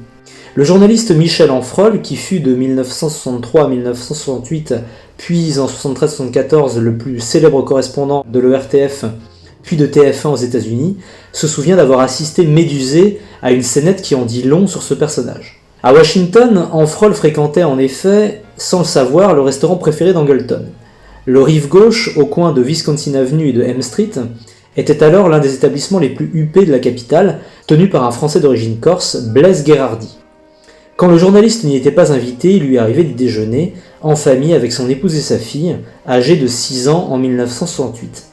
Le journaliste Michel Enfrol, qui fut de 1963 à 1968, puis en 73-74 le plus célèbre correspondant de l'ERTF, puis de TF1 aux États-Unis, se souvient d'avoir assisté médusé à une scénette qui en dit long sur ce personnage. À Washington, Enfrol fréquentait en effet, sans le savoir, le restaurant préféré d'Angleton. Le rive gauche, au coin de Wisconsin Avenue et de M Street, était alors l'un des établissements les plus huppés de la capitale, tenu par un Français d'origine corse, Blaise Gherardi. Quand le journaliste n'y était pas invité, il lui arrivait d'y déjeuner, en famille avec son épouse et sa fille, âgée de 6 ans en 1968.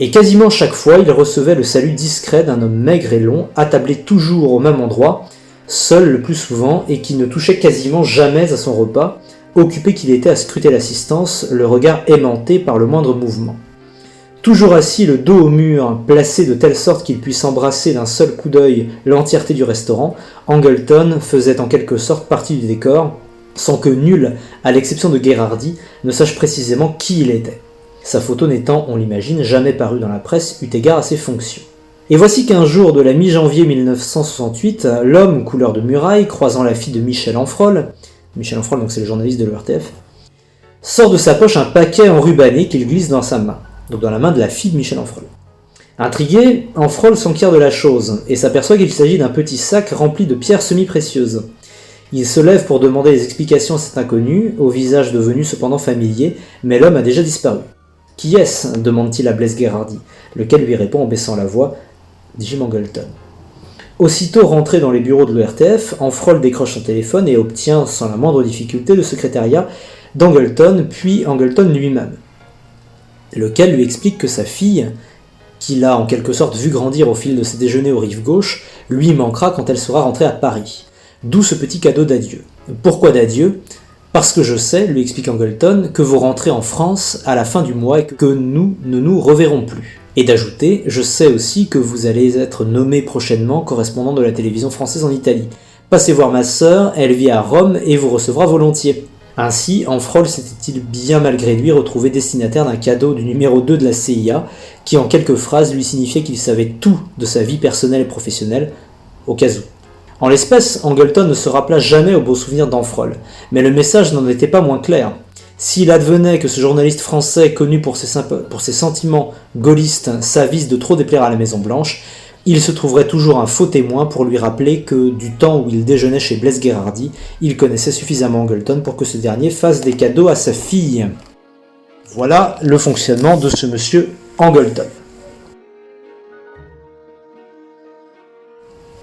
Et quasiment chaque fois, il recevait le salut discret d'un homme maigre et long, attablé toujours au même endroit, seul le plus souvent, et qui ne touchait quasiment jamais à son repas, occupé qu'il était à scruter l'assistance, le regard aimanté par le moindre mouvement. Toujours assis, le dos au mur, placé de telle sorte qu'il puisse embrasser d'un seul coup d'œil l'entièreté du restaurant, Angleton faisait en quelque sorte partie du décor, sans que nul, à l'exception de Gherardi, ne sache précisément qui il était. Sa photo n'étant, on l'imagine, jamais parue dans la presse, eu égard à ses fonctions. Et voici qu'un jour de la mi-janvier 1968, l'homme couleur de muraille, croisant la fille de Michel Enfrol, donc c'est le journaliste de l'ERTF, sort de sa poche un paquet enrubanné qu'il glisse dans sa main, donc dans la main de la fille de Michel Enfrol. Intrigué, Enfrol s'enquiert de la chose, et s'aperçoit qu'il s'agit d'un petit sac rempli de pierres semi-précieuses. Il se lève pour demander des explications à cet inconnu, au visage devenu cependant familier, mais l'homme a déjà disparu. « Qui est-ce » demande-t-il à Blaise Gherardi, lequel lui répond en baissant la voix « Jim Angleton ». Aussitôt rentré dans les bureaux de l'ERTF, Enfrol décroche son téléphone et obtient sans la moindre difficulté le secrétariat d'Angleton, puis Angleton lui-même, lequel lui explique que sa fille, qu'il a en quelque sorte vu grandir au fil de ses déjeuners aux rives gauches, lui manquera quand elle sera rentrée à Paris. D'où ce petit cadeau d'adieu. Pourquoi d'adieu ? Parce que je sais, lui explique Angleton, que vous rentrez en France à la fin du mois et que nous ne nous reverrons plus. Et d'ajouter, je sais aussi que vous allez être nommé prochainement correspondant de la télévision française en Italie. Passez voir ma sœur, elle vit à Rome et vous recevra volontiers. Ainsi, Enfrol s'était-il bien malgré lui retrouvé destinataire d'un cadeau du numéro 2 de la CIA, qui en quelques phrases lui signifiait qu'il savait tout de sa vie personnelle et professionnelle, au cas où. En l'espèce, Angleton ne se rappela jamais au beau souvenir d'Enfrol, mais le message n'en était pas moins clair. S'il advenait que ce journaliste français, connu pour ses sentiments gaullistes, s'avise de trop déplaire à la Maison-Blanche, il se trouverait toujours un faux témoin pour lui rappeler que, du temps où il déjeunait chez Blaise Gherardi, il connaissait suffisamment Angleton pour que ce dernier fasse des cadeaux à sa fille. Voilà le fonctionnement de ce monsieur Angleton.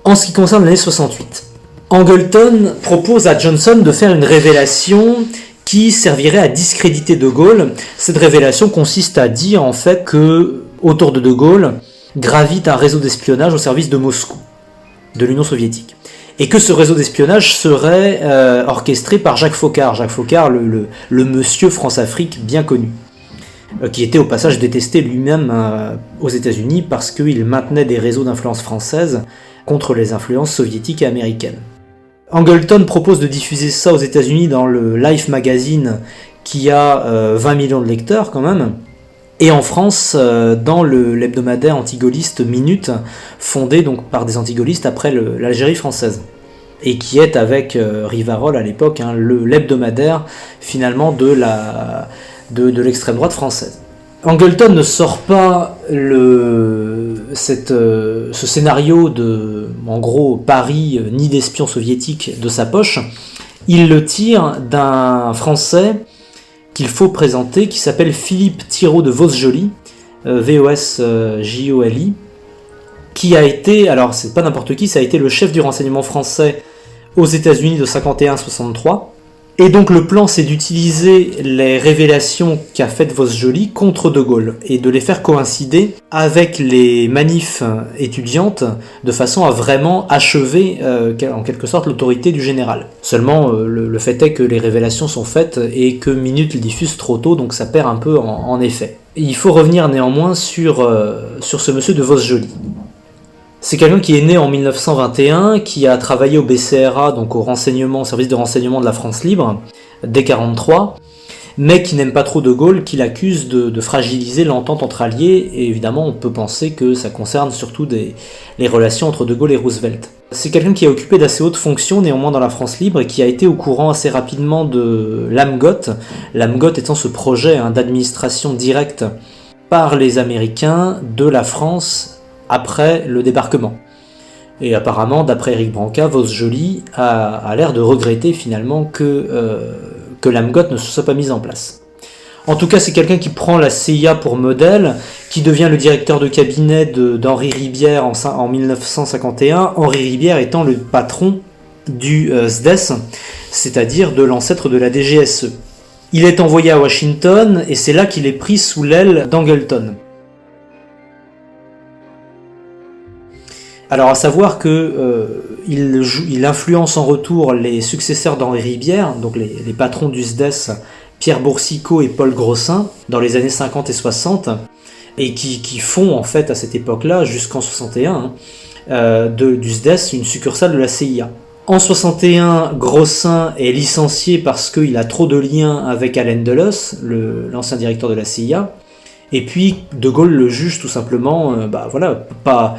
En ce qui concerne l'année 68, Angleton propose à Johnson de faire une révélation qui servirait à discréditer De Gaulle. Cette révélation consiste à dire en fait que, autour de Gaulle, gravite un réseau d'espionnage au service de Moscou, de l'Union soviétique. Et que ce réseau d'espionnage serait orchestré par Jacques Foccart. Jacques Foccart, le monsieur France-Afrique bien connu, qui était au passage détesté lui-même aux États-Unis parce qu'il maintenait des réseaux d'influence française contre les influences soviétiques et américaines. Angleton propose de diffuser ça aux États-Unis dans le Life Magazine, qui a 20 millions de lecteurs quand même, et en France dans l'hebdomadaire antigaulliste Minute, fondé donc par des antigaullistes après l'Algérie française, et qui est avec Rivarol à l'époque l'hebdomadaire finalement de l'extrême droite française. Angleton ne sort pas ce scénario de, en gros, Paris ni d'espions soviétiques de sa poche. Il le tire d'un Français qu'il faut présenter, qui s'appelle Philippe Thiraud de Vosjoli, V-O-S-J-O-L-I, qui a été, alors c'est pas n'importe qui, ça a été le chef du renseignement français aux États-Unis de 51 à 63. Et donc le plan, c'est d'utiliser les révélations qu'a faites Vosjoli contre De Gaulle et de les faire coïncider avec les manifs étudiantes de façon à vraiment achever en quelque sorte l'autorité du général. Seulement le fait est que les révélations sont faites et que Minute le diffuse trop tôt, donc ça perd un peu en effet. Et il faut revenir néanmoins sur ce monsieur de Vosjoli. C'est quelqu'un qui est né en 1921, qui a travaillé au BCRA, donc au service de renseignement de la France libre, dès 1943, mais qui n'aime pas trop De Gaulle, qui l'accuse de fragiliser l'entente entre alliés, et évidemment on peut penser que ça concerne surtout les relations entre De Gaulle et Roosevelt. C'est quelqu'un qui a occupé d'assez hautes fonctions néanmoins dans la France libre, et qui a été au courant assez rapidement de l'AMGOT, l'AMGOT étant ce projet d'administration directe par les Américains de la France après le débarquement. Et apparemment, d'après Éric Branca, Vosjoli a l'air de regretter finalement que l'AMGOT ne se soit pas mise en place. En tout cas, c'est quelqu'un qui prend la CIA pour modèle, qui devient le directeur de cabinet d'Henri Ribière en 1951, Henri Ribière étant le patron du SDES, c'est-à-dire de l'ancêtre de la DGSE. Il est envoyé à Washington, et c'est là qu'il est pris sous l'aile d'Angleton. Alors à savoir qu'il influence en retour les successeurs d'Henri Ribière, donc les patrons du SDES, Pierre Boursicot et Paul Grossin, dans les années 50 et 60, et qui font en fait à cette époque-là, jusqu'en 61, du SDES une succursale de la CIA. En 61, Grossin est licencié parce qu'il a trop de liens avec Allen Dulles, l'ancien directeur de la CIA, et puis De Gaulle le juge tout simplement pas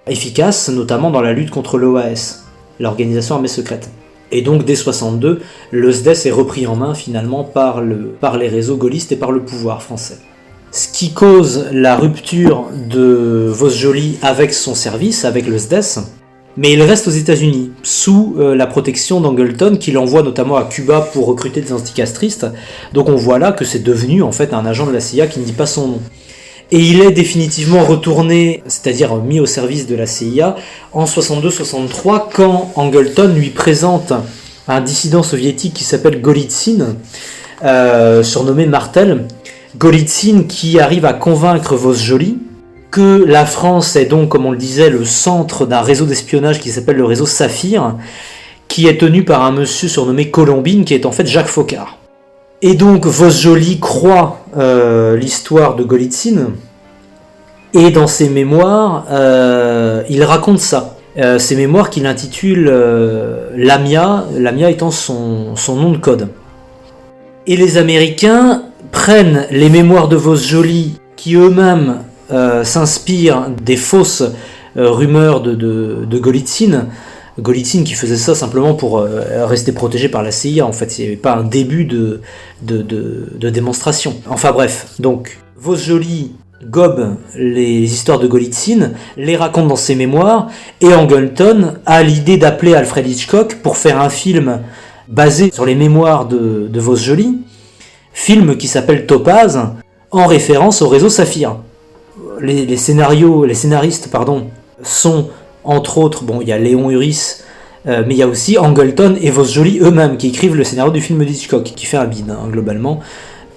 efficace, notamment dans la lutte contre l'OAS, l'organisation armée secrète. Et donc dès 62, le SDES est repris en main finalement par les réseaux gaullistes et par le pouvoir français. Ce qui cause la rupture de Vosjoli avec son service, avec le SDES, mais il reste aux États-Unis, sous la protection d'Angleton, qui l'envoie notamment à Cuba pour recruter des anticastristes. Donc on voit là que c'est devenu en fait un agent de la CIA qui ne dit pas son nom. Et il est définitivement retourné, c'est-à-dire mis au service de la CIA, en 62-63, quand Angleton lui présente un dissident soviétique qui s'appelle Golitsyn, surnommé Martel. Golitsyn qui arrive à convaincre Vosjoli que la France est donc, comme on le disait, le centre d'un réseau d'espionnage qui s'appelle le réseau Saphir, qui est tenu par un monsieur surnommé Colombine, qui est en fait Jacques Foccart. Et donc Vosjoli croit l'histoire de Golitsyn, et dans ses mémoires, il raconte ça. Ses mémoires qu'il intitule Lamia, Lamia étant son nom de code. Et les Américains prennent les mémoires de Vosjoli, qui eux-mêmes s'inspirent des fausses rumeurs de Golitsyn. Golitsyn qui faisait ça simplement pour rester protégé par la CIA, en fait, il n'y avait pas un début de démonstration. Enfin bref, donc Vosjoli gobe les histoires de Golitsyn, les raconte dans ses mémoires, et Angleton a l'idée d'appeler Alfred Hitchcock pour faire un film basé sur les mémoires de Vosjoli, film qui s'appelle Topaz, en référence au réseau Saphir. Les scénaristes sont entre autres, il y a Léon Uris, mais il y a aussi Angleton et Vosjoli eux-mêmes qui écrivent le scénario du film d'Hitchcock, qui fait un bide, globalement.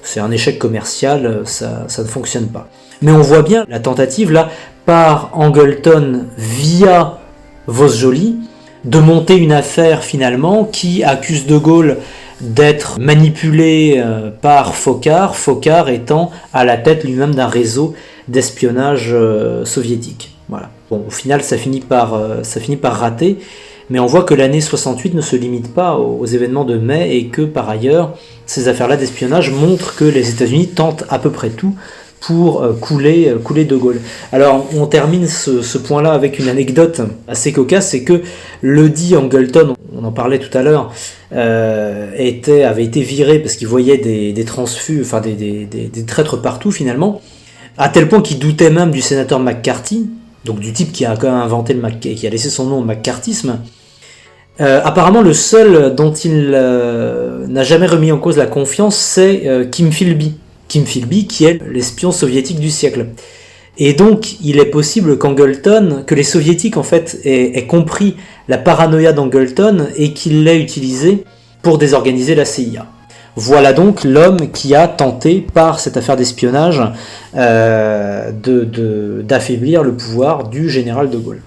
C'est un échec commercial, ça ne fonctionne pas. Mais on voit bien la tentative là, par Angleton via Vosjoli, de monter une affaire finalement qui accuse De Gaulle d'être manipulé par Foccart, Foccart étant à la tête lui-même d'un réseau d'espionnage soviétique. Voilà. Bon, au final, ça finit par rater, mais on voit que l'année 68 ne se limite pas aux événements de mai et que par ailleurs, ces affaires-là d'espionnage montrent que les États-Unis tentent à peu près tout pour couler De Gaulle. Alors, on termine ce point-là avec une anecdote assez cocasse, c'est que le dit Angleton, on en parlait tout à l'heure, avait été viré parce qu'il voyait des transfus, enfin des traîtres partout finalement, à tel point qu'il doutait même du sénateur McCarthy, donc du type qui a quand même inventé qui a laissé son nom au McCarthyisme. Apparemment, le seul dont il n'a jamais remis en cause la confiance, c'est Kim Philby. Kim Philby, qui est l'espion soviétique du siècle. Et donc, il est possible que les soviétiques, en fait, aient compris la paranoïa d'Angleton et qu'ils l'aient utilisé pour désorganiser la CIA. Voilà donc l'homme qui a tenté, par cette affaire d'espionnage, d'affaiblir le pouvoir du général de Gaulle.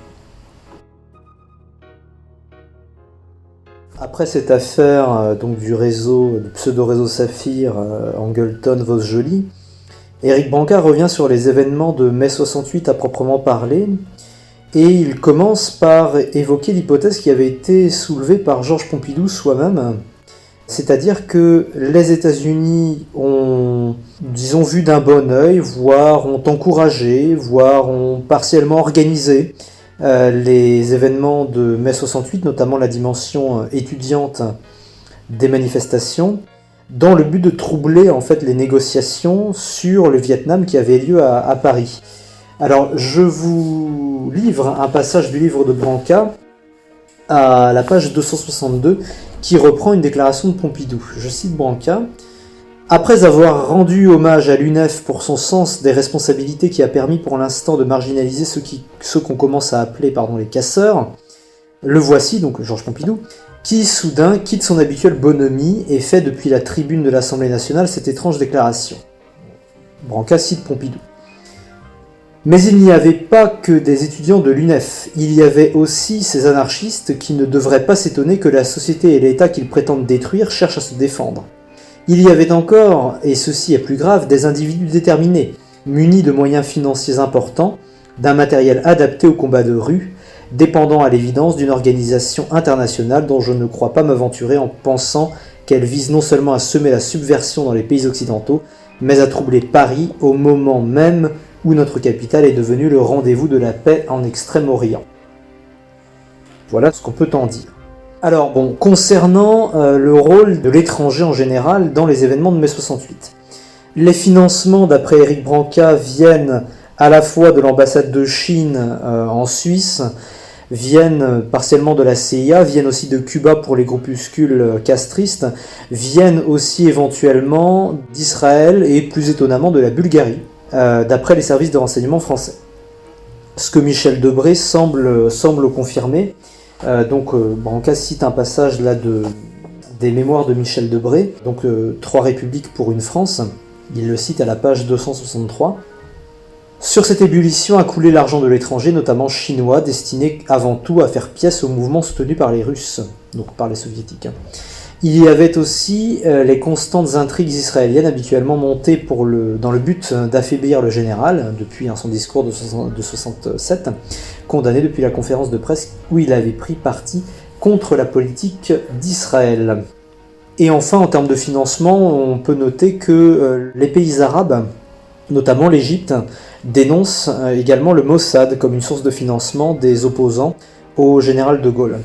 Après cette affaire du pseudo-réseau Saphir, Angleton-Vosjoli, Éric Branca revient sur les événements de mai 68 à proprement parler, et il commence par évoquer l'hypothèse qui avait été soulevée par Georges Pompidou soi-même, c'est-à-dire que les États-Unis ont, vu d'un bon œil, voire ont encouragé, voire ont partiellement organisé les événements de mai 68, notamment la dimension étudiante des manifestations, dans le but de troubler en fait les négociations sur le Vietnam qui avaient lieu à Paris. Alors je vous livre un passage du livre de Branca à la page 262 qui reprend une déclaration de Pompidou. Je cite Branca. Après avoir rendu hommage à l'UNEF pour son sens des responsabilités qui a permis pour l'instant de marginaliser ceux qu'on commence à appeler les casseurs, le voici, donc Georges Pompidou, qui soudain quitte son habituelle bonhomie et fait depuis la tribune de l'Assemblée nationale cette étrange déclaration. Branca cite Pompidou. Mais il n'y avait pas que des étudiants de l'UNEF, il y avait aussi ces anarchistes qui ne devraient pas s'étonner que la société et l'État qu'ils prétendent détruire cherchent à se défendre. Il y avait encore, et ceci est plus grave, des individus déterminés, munis de moyens financiers importants, d'un matériel adapté au combat de rue, dépendant à l'évidence d'une organisation internationale dont je ne crois pas m'aventurer en pensant qu'elle vise non seulement à semer la subversion dans les pays occidentaux, mais à troubler Paris au moment même où notre capitale est devenue le rendez-vous de la paix en Extrême-Orient. Voilà ce qu'on peut en dire. Alors bon, concernant le rôle de l'étranger en général dans les événements de mai 68. Les financements, d'après Éric Branca, viennent à la fois de l'ambassade de Chine en Suisse, viennent partiellement de la CIA, viennent aussi de Cuba pour les groupuscules castristes, viennent aussi éventuellement d'Israël et plus étonnamment de la Bulgarie, d'après les services de renseignement français. Ce que Michel Debré semble confirmer. Branca cite un passage là des mémoires de Michel Debré, donc 3 républiques pour une France, il le cite à la page 263. Sur cette ébullition a coulé l'argent de l'étranger, notamment chinois, destiné avant tout à faire pièce au mouvement soutenu par les Russes, donc par les Soviétiques. Il y avait aussi les constantes intrigues israéliennes habituellement montées dans le but d'affaiblir le général, depuis son discours de 67, condamné depuis la conférence de presse où il avait pris parti contre la politique d'Israël. Et enfin, en termes de financement, on peut noter que les pays arabes, notamment l'Égypte, dénoncent également le Mossad comme une source de financement des opposants au général de Gaulle.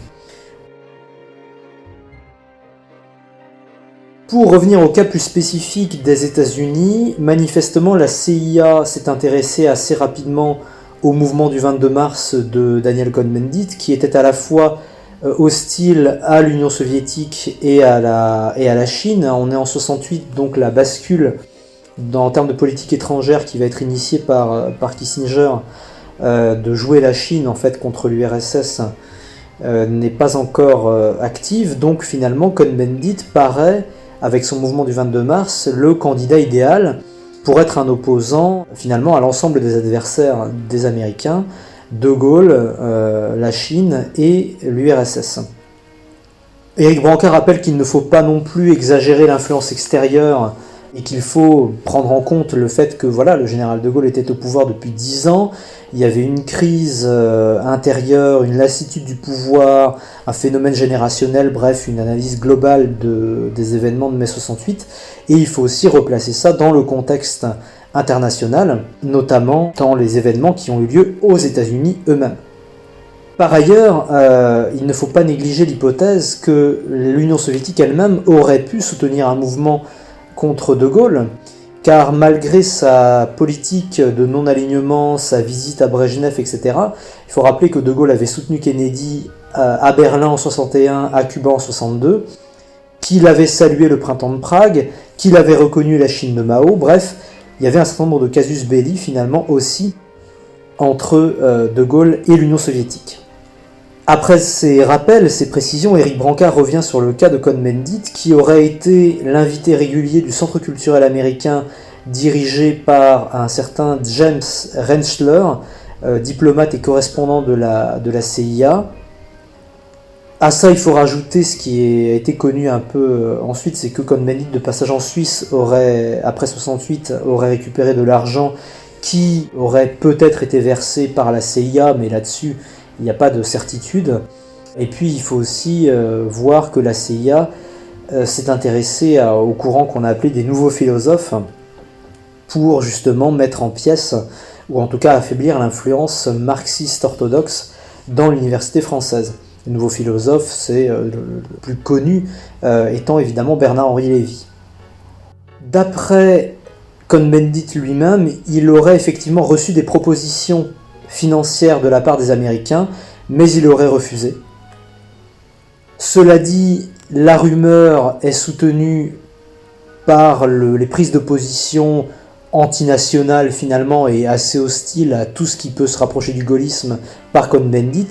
Pour revenir au cas plus spécifique des États-Unis, manifestement la CIA s'est intéressée assez rapidement au mouvement du 22 mars de Daniel Cohn-Bendit, qui était à la fois hostile à l'Union soviétique et à la Chine. On est en 68, donc la bascule en termes de politique étrangère qui va être initiée par Kissinger, de jouer la Chine en fait contre l'URSS, n'est pas encore active. Donc finalement, Cohn-Bendit paraît, avec son mouvement du 22 mars, le candidat idéal pour être un opposant finalement à l'ensemble des adversaires des Américains, De Gaulle, la Chine et l'URSS. Éric Branca rappelle qu'il ne faut pas non plus exagérer l'influence extérieure et qu'il faut prendre en compte le fait que le général de Gaulle était au pouvoir depuis 10 ans, il y avait une crise intérieure, une lassitude du pouvoir, un phénomène générationnel, bref, une analyse globale des événements de mai 68, et il faut aussi replacer ça dans le contexte international, notamment dans les événements qui ont eu lieu aux États-Unis eux-mêmes. Par ailleurs, il ne faut pas négliger l'hypothèse que l'Union soviétique elle-même aurait pu soutenir un mouvement contre De Gaulle, car malgré sa politique de non-alignement, sa visite à Brejnev, etc., il faut rappeler que De Gaulle avait soutenu Kennedy à Berlin en 61, à Cuba en 62, qu'il avait salué le printemps de Prague, qu'il avait reconnu la Chine de Mao, bref, il y avait un certain nombre de casus belli finalement aussi entre De Gaulle et l'Union soviétique. Après ces rappels, ces précisions, Éric Branca revient sur le cas de Cohn-Bendit, qui aurait été l'invité régulier du centre culturel américain dirigé par un certain James Rensler, diplomate et correspondant de la CIA. À ça, il faut rajouter ce qui a été connu un peu ensuite, c'est que Cohn-Bendit, de passage en Suisse, après 68, aurait récupéré de l'argent qui aurait peut-être été versé par la CIA, mais là-dessus, il n'y a pas de certitude. Et puis il faut aussi voir que la CIA s'est intéressée au courant qu'on a appelé des nouveaux philosophes pour justement mettre en pièces, ou en tout cas affaiblir l'influence marxiste orthodoxe dans l'université française. Le nouveau philosophe, c'est le plus connu étant évidemment Bernard-Henri Lévy. D'après Cohn-Bendit lui-même, il aurait effectivement reçu des propositions financière de la part des Américains, mais il aurait refusé. Cela dit, la rumeur est soutenue par les prises de position antinationales finalement et assez hostiles à tout ce qui peut se rapprocher du gaullisme par Cohn-Bendit,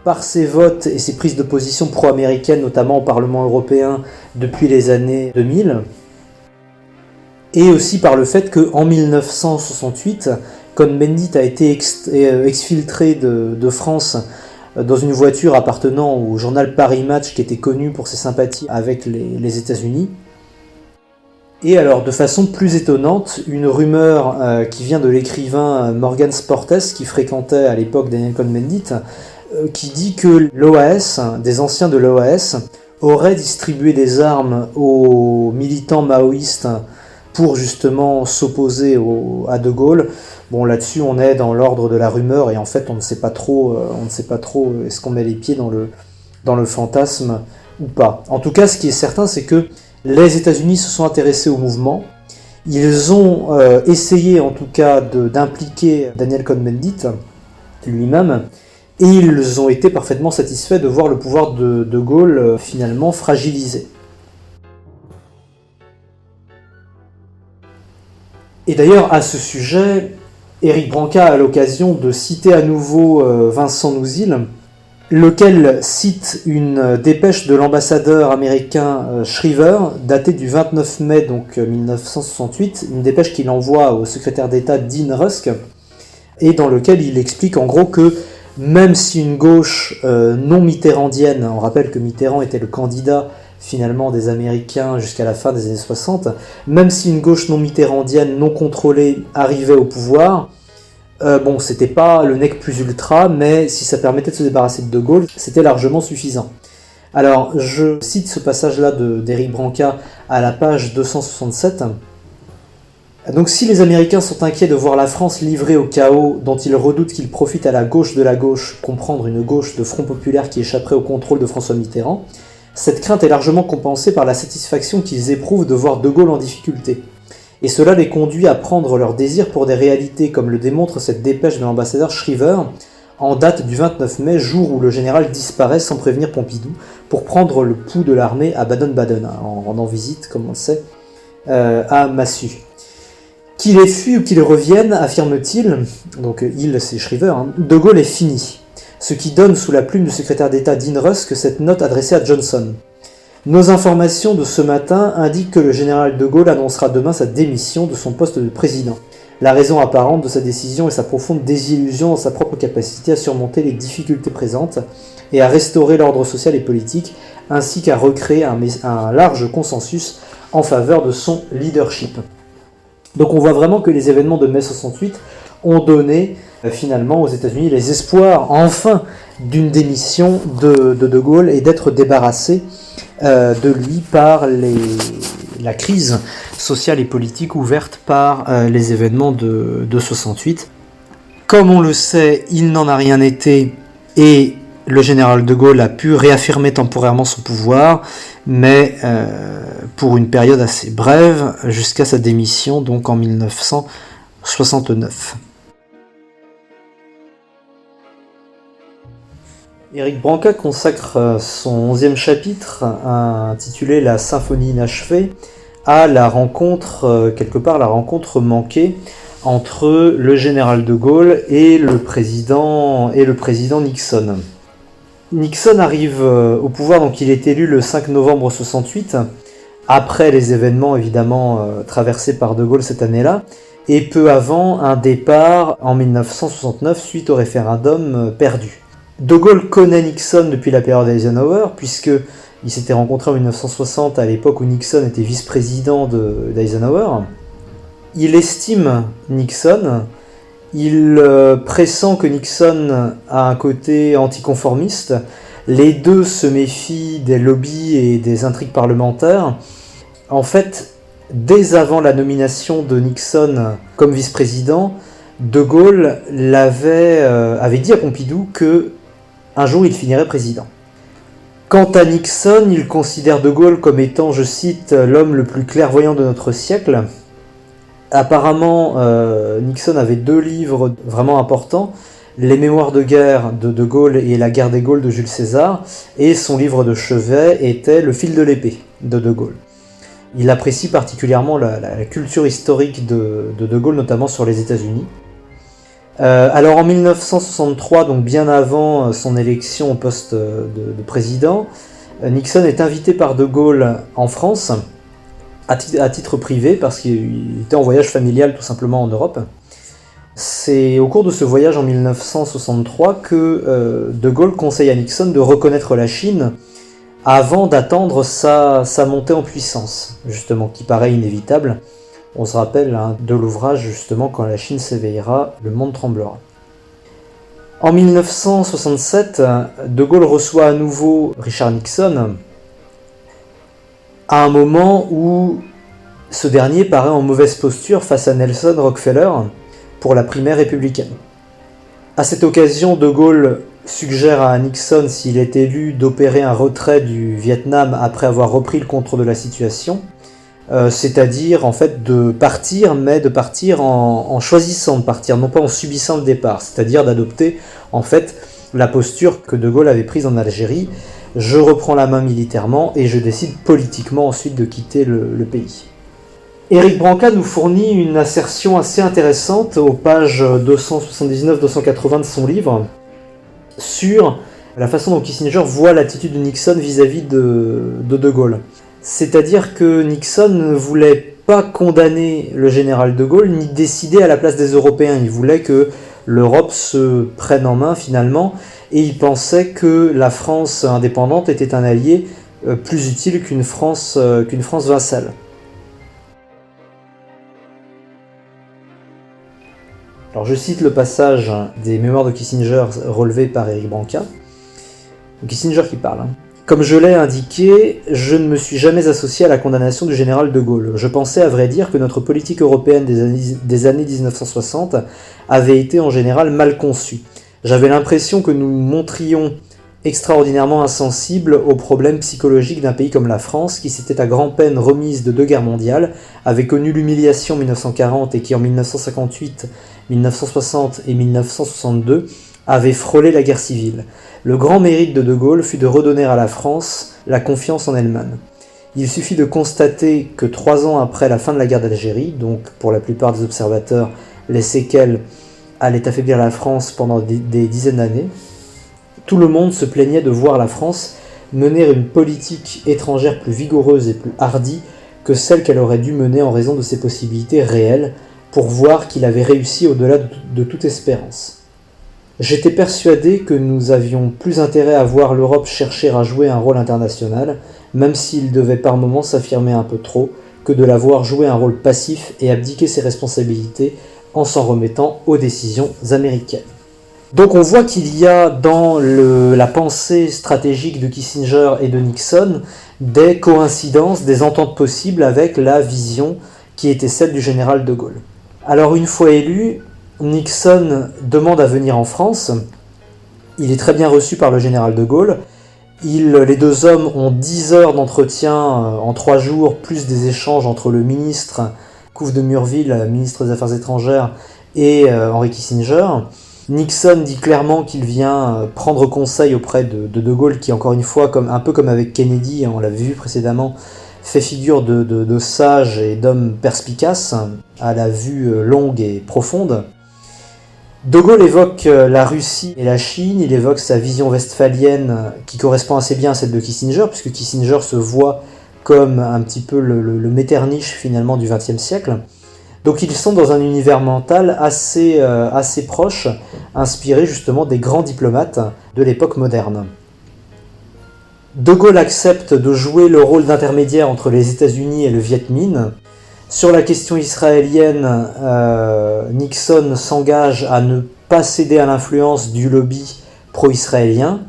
par ses votes et ses prises de position pro-américaines, notamment au Parlement européen depuis les années 2000, et aussi par le fait qu'en 1968, Cohn-Bendit a été exfiltré de France dans une voiture appartenant au journal Paris Match, qui était connu pour ses sympathies avec les États-Unis. Et alors, de façon plus étonnante, une rumeur qui vient de l'écrivain Morgan Sportes, qui fréquentait à l'époque Daniel Cohn-Bendit, qui dit que l'OAS, des anciens de l'OAS, auraient distribué des armes aux militants maoïstes pour justement s'opposer à De Gaulle. Bon, là-dessus, on est dans l'ordre de la rumeur, et en fait, on ne sait pas trop est-ce qu'on met les pieds dans le fantasme ou pas. En tout cas, ce qui est certain, c'est que les États-Unis se sont intéressés au mouvement. Ils ont essayé, en tout cas, d'impliquer Daniel Cohn-Bendit lui-même, et ils ont été parfaitement satisfaits de voir le pouvoir de De Gaulle finalement fragilisé. Et d'ailleurs, à ce sujet, Éric Branca a l'occasion de citer à nouveau Vincent Nouzil, lequel cite une dépêche de l'ambassadeur américain Shriver, datée du 29 mai donc, 1968, une dépêche qu'il envoie au secrétaire d'État Dean Rusk, et dans lequel il explique en gros que même si une gauche non mitterrandienne, on rappelle que Mitterrand était le candidat finalement des Américains jusqu'à la fin des années 60, même si une gauche non mitterrandienne, non contrôlée, arrivait au pouvoir, bon, c'était pas le nec plus ultra, mais si ça permettait de se débarrasser de De Gaulle, c'était largement suffisant. Alors, je cite ce passage-là d'Éric Branca à la page 267. Donc, si les Américains sont inquiets de voir la France livrée au chaos dont ils redoutent qu'il profite à la gauche de la gauche, comprendre une gauche de Front Populaire qui échapperait au contrôle de François Mitterrand, cette crainte est largement compensée par la satisfaction qu'ils éprouvent de voir De Gaulle en difficulté. Et cela les conduit à prendre leur désir pour des réalités, comme le démontre cette dépêche de l'ambassadeur Shriver, en date du 29 mai, jour où le général disparaît sans prévenir Pompidou, pour prendre le pouls de l'armée à Baden-Baden, en rendant visite, comme on le sait, à Massu. Qu'il ait fui ou qu'il revienne, affirme-t-il, donc il c'est Shriver, De Gaulle est fini, ce qui donne sous la plume du secrétaire d'État Dean Rusk cette note adressée à Johnson. Nos informations de ce matin indiquent que le général de Gaulle annoncera demain sa démission de son poste de président. La raison apparente de sa décision est sa profonde désillusion dans sa propre capacité à surmonter les difficultés présentes et à restaurer l'ordre social et politique, ainsi qu'à recréer un large consensus en faveur de son leadership. Donc on voit vraiment que les événements de mai 68 ont donné finalement aux États-Unis les espoirs enfin d'une démission de Gaulle et d'être débarrassé de lui par la crise sociale et politique ouverte par les événements de 68. Comme on le sait, il n'en a rien été et le général de Gaulle a pu réaffirmer temporairement son pouvoir, mais pour une période assez brève, jusqu'à sa démission donc en 1969. Éric Branca consacre son 11e chapitre, intitulé La symphonie inachevée, à la rencontre, quelque part la rencontre manquée entre le général de Gaulle et le président Nixon. Nixon arrive au pouvoir, donc il est élu le 5 novembre 68, après les événements évidemment traversés par de Gaulle cette année-là, et peu avant un départ en 1969 suite au référendum perdu. De Gaulle connaît Nixon depuis la période Eisenhower, puisqu'ils s'étaient rencontrés en 1960 à l'époque où Nixon était vice-président d'Eisenhower. Il estime Nixon, il pressent que Nixon a un côté anticonformiste, les deux se méfient des lobbies et des intrigues parlementaires. En fait, dès avant la nomination de Nixon comme vice-président, De Gaulle avait dit à Pompidou que un jour il finirait président. Quant à Nixon, il considère De Gaulle comme étant, je cite, l'homme le plus clairvoyant de notre siècle. Apparemment, Nixon avait 2 livres vraiment importants, Les Mémoires de guerre de Gaulle et La guerre des Gaules de Jules César, et son livre de chevet était Le fil de l'épée de Gaulle. Il apprécie particulièrement la culture historique de Gaulle, notamment sur les États-Unis. Alors en 1963, donc bien avant son élection au poste de président, Nixon est invité par De Gaulle en France, à titre privé, parce qu'il était en voyage familial tout simplement en Europe. C'est au cours de ce voyage en 1963 que De Gaulle conseille à Nixon de reconnaître la Chine avant d'attendre sa montée en puissance, justement, qui paraît inévitable. On se rappelle de l'ouvrage, justement, Quand la Chine s'éveillera, le monde tremblera. En 1967, De Gaulle reçoit à nouveau Richard Nixon, à un moment où ce dernier paraît en mauvaise posture face à Nelson Rockefeller pour la primaire républicaine. À cette occasion, De Gaulle suggère à Nixon, s'il est élu, d'opérer un retrait du Vietnam après avoir repris le contrôle de la situation, c'est-à-dire en fait de partir, mais de partir en choisissant de partir, non pas en subissant le départ, c'est-à-dire d'adopter en fait la posture que De Gaulle avait prise en Algérie. Je reprends la main militairement et je décide politiquement ensuite de quitter le pays. Éric Branca nous fournit une assertion assez intéressante aux pages 279-280 de son livre sur la façon dont Kissinger voit l'attitude de Nixon vis-à-vis de Gaulle. C'est-à-dire que Nixon ne voulait pas condamner le général de Gaulle ni décider à la place des Européens. Il voulait que l'Europe se prenne en main finalement et il pensait que la France indépendante était un allié plus utile qu'une France vassale. Alors je cite le passage des mémoires de Kissinger relevé par Éric Branca. Kissinger qui parle. Comme je l'ai indiqué, je ne me suis jamais associé à la condamnation du général de Gaulle. Je pensais à vrai dire que notre politique européenne des années 1960 avait été en général mal conçue. J'avais l'impression que nous montrions extraordinairement insensibles aux problèmes psychologiques d'un pays comme la France, qui s'était à grand-peine remise de 2 guerres mondiales, avait connu l'humiliation en 1940 et qui en 1958, 1960 et 1962 avait frôlé la guerre civile. Le grand mérite de Gaulle fut de redonner à la France la confiance en elle-même. Il suffit de constater que 3 ans après la fin de la guerre d'Algérie, donc pour la plupart des observateurs, les séquelles allaient affaiblir la France pendant des dizaines d'années, tout le monde se plaignait de voir la France mener une politique étrangère plus vigoureuse et plus hardie que celle qu'elle aurait dû mener en raison de ses possibilités réelles, pour voir qu'il avait réussi au-delà de toute espérance. J'étais persuadé que nous avions plus intérêt à voir l'Europe chercher à jouer un rôle international, même s'il devait par moments s'affirmer un peu trop, que de la voir jouer un rôle passif et abdiquer ses responsabilités en s'en remettant aux décisions américaines. Donc on voit qu'il y a dans la pensée stratégique de Kissinger et de Nixon des coïncidences, des ententes possibles avec la vision qui était celle du général de Gaulle. Alors une fois élu, Nixon demande à venir en France. Il est très bien reçu par le général de Gaulle. Les 2 hommes ont 10 heures d'entretien en 3 jours, plus des échanges entre le ministre Couve de Murville, ministre des Affaires étrangères, et Henry Kissinger. Nixon dit clairement qu'il vient prendre conseil auprès de Gaulle, qui encore une fois, un peu comme avec Kennedy, on l'avait vu précédemment, fait figure de sage et d'homme perspicace, à la vue longue et profonde. De Gaulle évoque la Russie et la Chine, il évoque sa vision westphalienne qui correspond assez bien à celle de Kissinger, puisque Kissinger se voit comme un petit peu le Metternich finalement du XXe siècle. Donc ils sont dans un univers mental assez proche, inspiré justement des grands diplomates de l'époque moderne. De Gaulle accepte de jouer le rôle d'intermédiaire entre les États-Unis et le Viet Minh. Sur la question israélienne, Nixon s'engage à ne pas céder à l'influence du lobby pro-israélien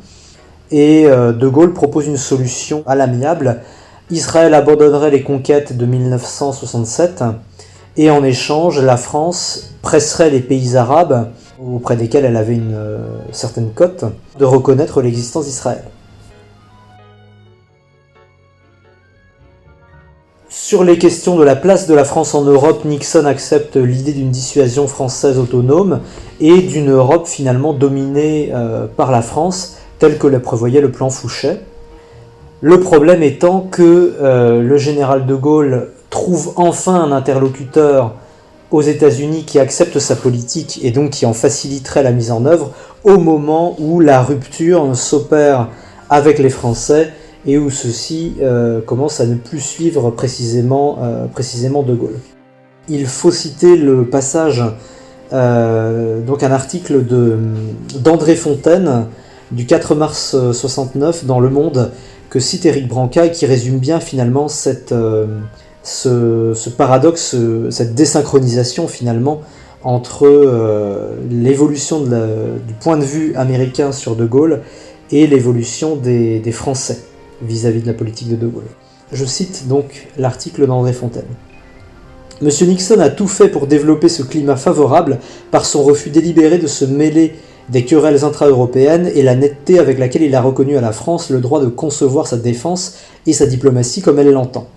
et De Gaulle propose une solution à l'amiable. Israël abandonnerait les conquêtes de 1967 et en échange, la France presserait les pays arabes, auprès desquels elle avait une certaine cote, de reconnaître l'existence d'Israël. Sur les questions de la place de la France en Europe, Nixon accepte l'idée d'une dissuasion française autonome et d'une Europe finalement dominée par la France, telle que le prévoyait le plan Fouchet. Le problème étant que le général de Gaulle trouve enfin un interlocuteur aux États-Unis qui accepte sa politique et donc qui en faciliterait la mise en œuvre au moment où la rupture s'opère avec les Français et où ceux-ci commencent à ne plus suivre précisément De Gaulle. Il faut citer le passage, donc un article d'André Fontaine du 4 mars 69 dans Le Monde que cite Éric Branca et qui résume bien finalement ce paradoxe, cette désynchronisation finalement entre l'évolution du point de vue américain sur De Gaulle et l'évolution des Français vis-à-vis de la politique de De Gaulle. Je cite donc l'article d'André Fontaine. Monsieur Nixon a tout fait pour développer ce climat favorable par son refus délibéré de se mêler des querelles intra-européennes et la netteté avec laquelle il a reconnu à la France le droit de concevoir sa défense et sa diplomatie comme elle l'entend.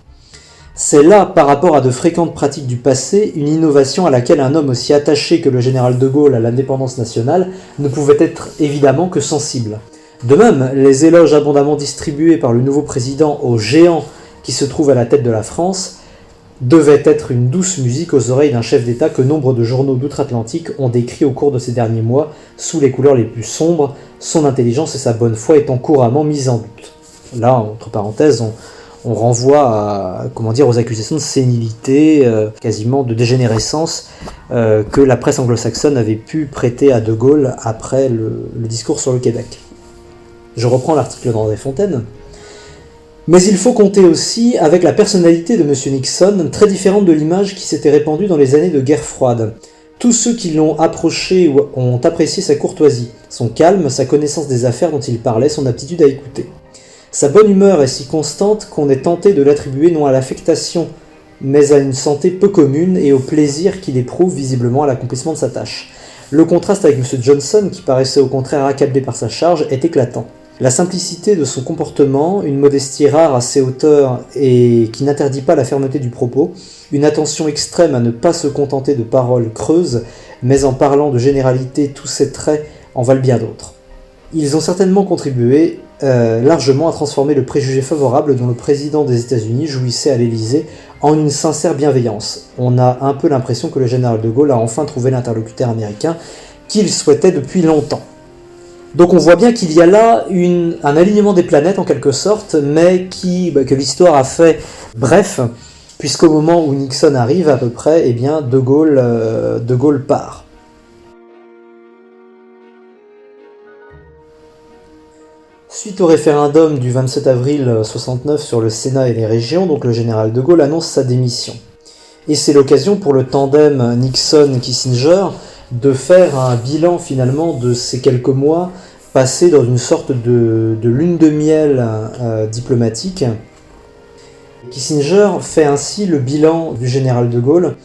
C'est là, par rapport à de fréquentes pratiques du passé, une innovation à laquelle un homme aussi attaché que le général de Gaulle à l'indépendance nationale ne pouvait être évidemment que sensible. De même, les éloges abondamment distribués par le nouveau président au géant qui se trouve à la tête de la France devait être une douce musique aux oreilles d'un chef d'État que nombre de journaux d'outre-Atlantique ont décrit au cours de ces derniers mois sous les couleurs les plus sombres, son intelligence et sa bonne foi étant couramment mises en doute. Là, entre parenthèses, on renvoie aux accusations de sénilité, quasiment de dégénérescence, que la presse anglo-saxonne avait pu prêter à De Gaulle après le discours sur le Québec. Je reprends l'article d'André Fontaine. Mais il faut compter aussi avec la personnalité de M. Nixon, très différente de l'image qui s'était répandue dans les années de guerre froide. Tous ceux qui l'ont approché ont apprécié sa courtoisie, son calme, sa connaissance des affaires dont il parlait, son aptitude à écouter. Sa bonne humeur est si constante qu'on est tenté de l'attribuer non à l'affectation, mais à une santé peu commune et au plaisir qu'il éprouve visiblement à l'accomplissement de sa tâche. Le contraste avec M. Johnson, qui paraissait au contraire accablé par sa charge, est éclatant. La simplicité de son comportement, une modestie rare à ses hauteurs et qui n'interdit pas la fermeté du propos, une attention extrême à ne pas se contenter de paroles creuses, mais en parlant de généralité tous ces traits en valent bien d'autres. Ils ont certainement contribué largement à transformer le préjugé favorable dont le président des États-Unis jouissait à l'Élysée en une sincère bienveillance. On a un peu l'impression que le général de Gaulle a enfin trouvé l'interlocuteur américain qu'il souhaitait depuis longtemps. Donc on voit bien qu'il y a là un alignement des planètes en quelque sorte, mais que l'histoire a fait bref, puisqu'au moment où Nixon arrive à peu près, eh bien De Gaulle part. Suite au référendum du 27 avril 1969 sur le Sénat et les régions, donc le général de Gaulle annonce sa démission. Et c'est l'occasion pour le tandem Nixon-Kissinger de faire un bilan finalement de ces quelques mois passés dans une sorte de lune de miel diplomatique. Kissinger fait ainsi le bilan du général de Gaulle,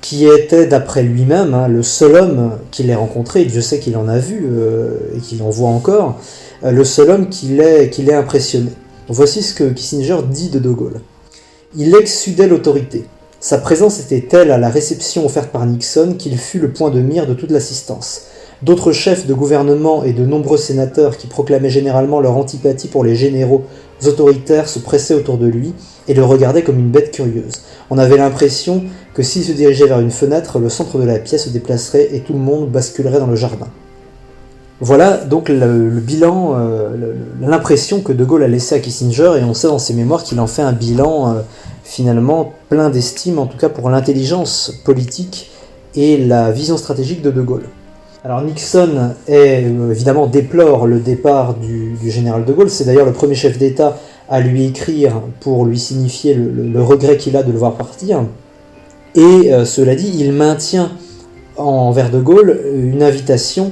qui était d'après lui-même le seul homme qu'il ait rencontré, et Dieu sait qu'il en a vu et qu'il en voit encore, le seul homme qui l'ait impressionné. Voici ce que Kissinger dit de Gaulle. Il exsudait l'autorité. Sa présence était telle à la réception offerte par Nixon qu'il fut le point de mire de toute l'assistance. D'autres chefs de gouvernement et de nombreux sénateurs qui proclamaient généralement leur antipathie pour les généraux autoritaires se pressaient autour de lui et le regardaient comme une bête curieuse. On avait l'impression que s'il se dirigeait vers une fenêtre, le centre de la pièce se déplacerait et tout le monde basculerait dans le jardin. Voilà donc le bilan, l'impression que De Gaulle a laissé à Kissinger, et on sait dans ses mémoires qu'il en fait un bilan finalement plein d'estime, en tout cas pour l'intelligence politique et la vision stratégique de Gaulle. Alors Nixon évidemment déplore le départ du général de Gaulle, c'est d'ailleurs le premier chef d'État à lui écrire pour lui signifier le regret qu'il a de le voir partir, et cela dit, il maintient envers de Gaulle une invitation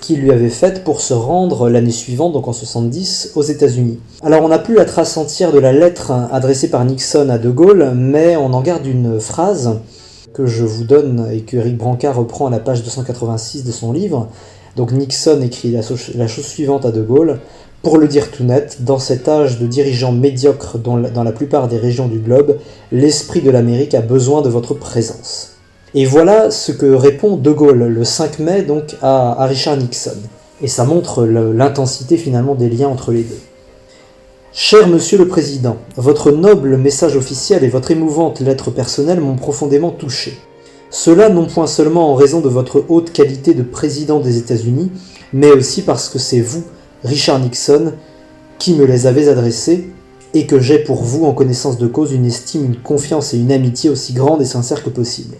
qu'il lui avait faite pour se rendre l'année suivante, donc en 1970, aux États-Unis. Alors on n'a plus la trace entière de la lettre adressée par Nixon à De Gaulle, mais on en garde une phrase que je vous donne et que Éric Branca reprend à la page 286 de son livre. Donc Nixon écrit la chose suivante à De Gaulle: « Pour le dire tout net, dans cet âge de dirigeants médiocres dans la plupart des régions du globe, l'esprit de l'Amérique a besoin de votre présence. » Et voilà ce que répond De Gaulle le 5 mai donc à Richard Nixon. Et ça montre l'intensité finalement des liens entre les deux. « Cher Monsieur le Président, votre noble message officiel et votre émouvante lettre personnelle m'ont profondément touché. Cela non point seulement en raison de votre haute qualité de président des États-Unis, mais aussi parce que c'est vous, Richard Nixon, qui me les avez adressés, et que j'ai pour vous, en connaissance de cause, une estime, une confiance et une amitié aussi grandes et sincères que possible.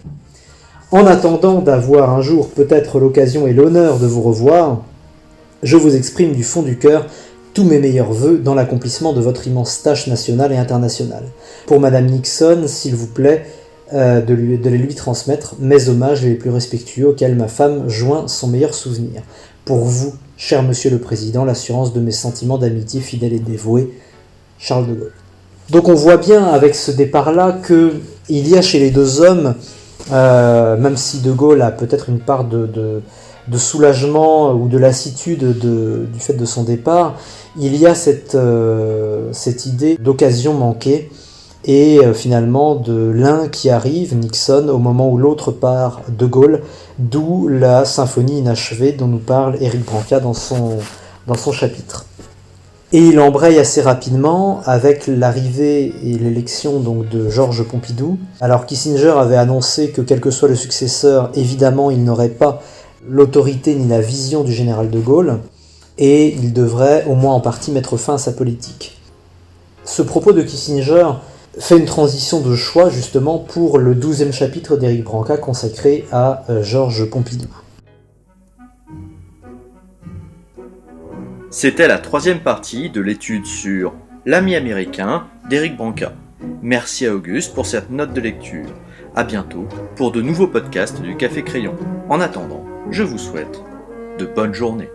En attendant d'avoir un jour peut-être l'occasion et l'honneur de vous revoir, je vous exprime du fond du cœur tous mes meilleurs vœux dans l'accomplissement de votre immense tâche nationale et internationale. Pour Madame Nixon, s'il vous plaît, de les lui transmettre mes hommages les plus respectueux auxquels ma femme joint son meilleur souvenir. Pour vous, cher Monsieur le Président, l'assurance de mes sentiments d'amitié fidèle et dévouée, Charles de Gaulle. Donc on voit bien avec ce départ-là qu'il y a chez les deux hommes, même si de Gaulle a peut-être une part de soulagement ou de lassitude du fait de son départ, il y a cette idée d'occasion manquée et finalement de l'un qui arrive, Nixon, au moment où l'autre part, de Gaulle, d'où la symphonie inachevée dont nous parle Éric Branca dans son chapitre. Et il embraye assez rapidement avec l'arrivée et l'élection donc de Georges Pompidou. Alors Kissinger avait annoncé que quel que soit le successeur, évidemment il n'aurait pas l'autorité ni la vision du général de Gaulle, et il devrait au moins en partie mettre fin à sa politique. Ce propos de Kissinger fait une transition de choix justement pour le 12e chapitre d'Éric Branca consacré à Georges Pompidou. C'était la 3e partie de l'étude sur L'ami américain d'Éric Branca. Merci à Auguste pour cette note de lecture. À bientôt pour de nouveaux podcasts du Café Crayon. En attendant, je vous souhaite de bonnes journées.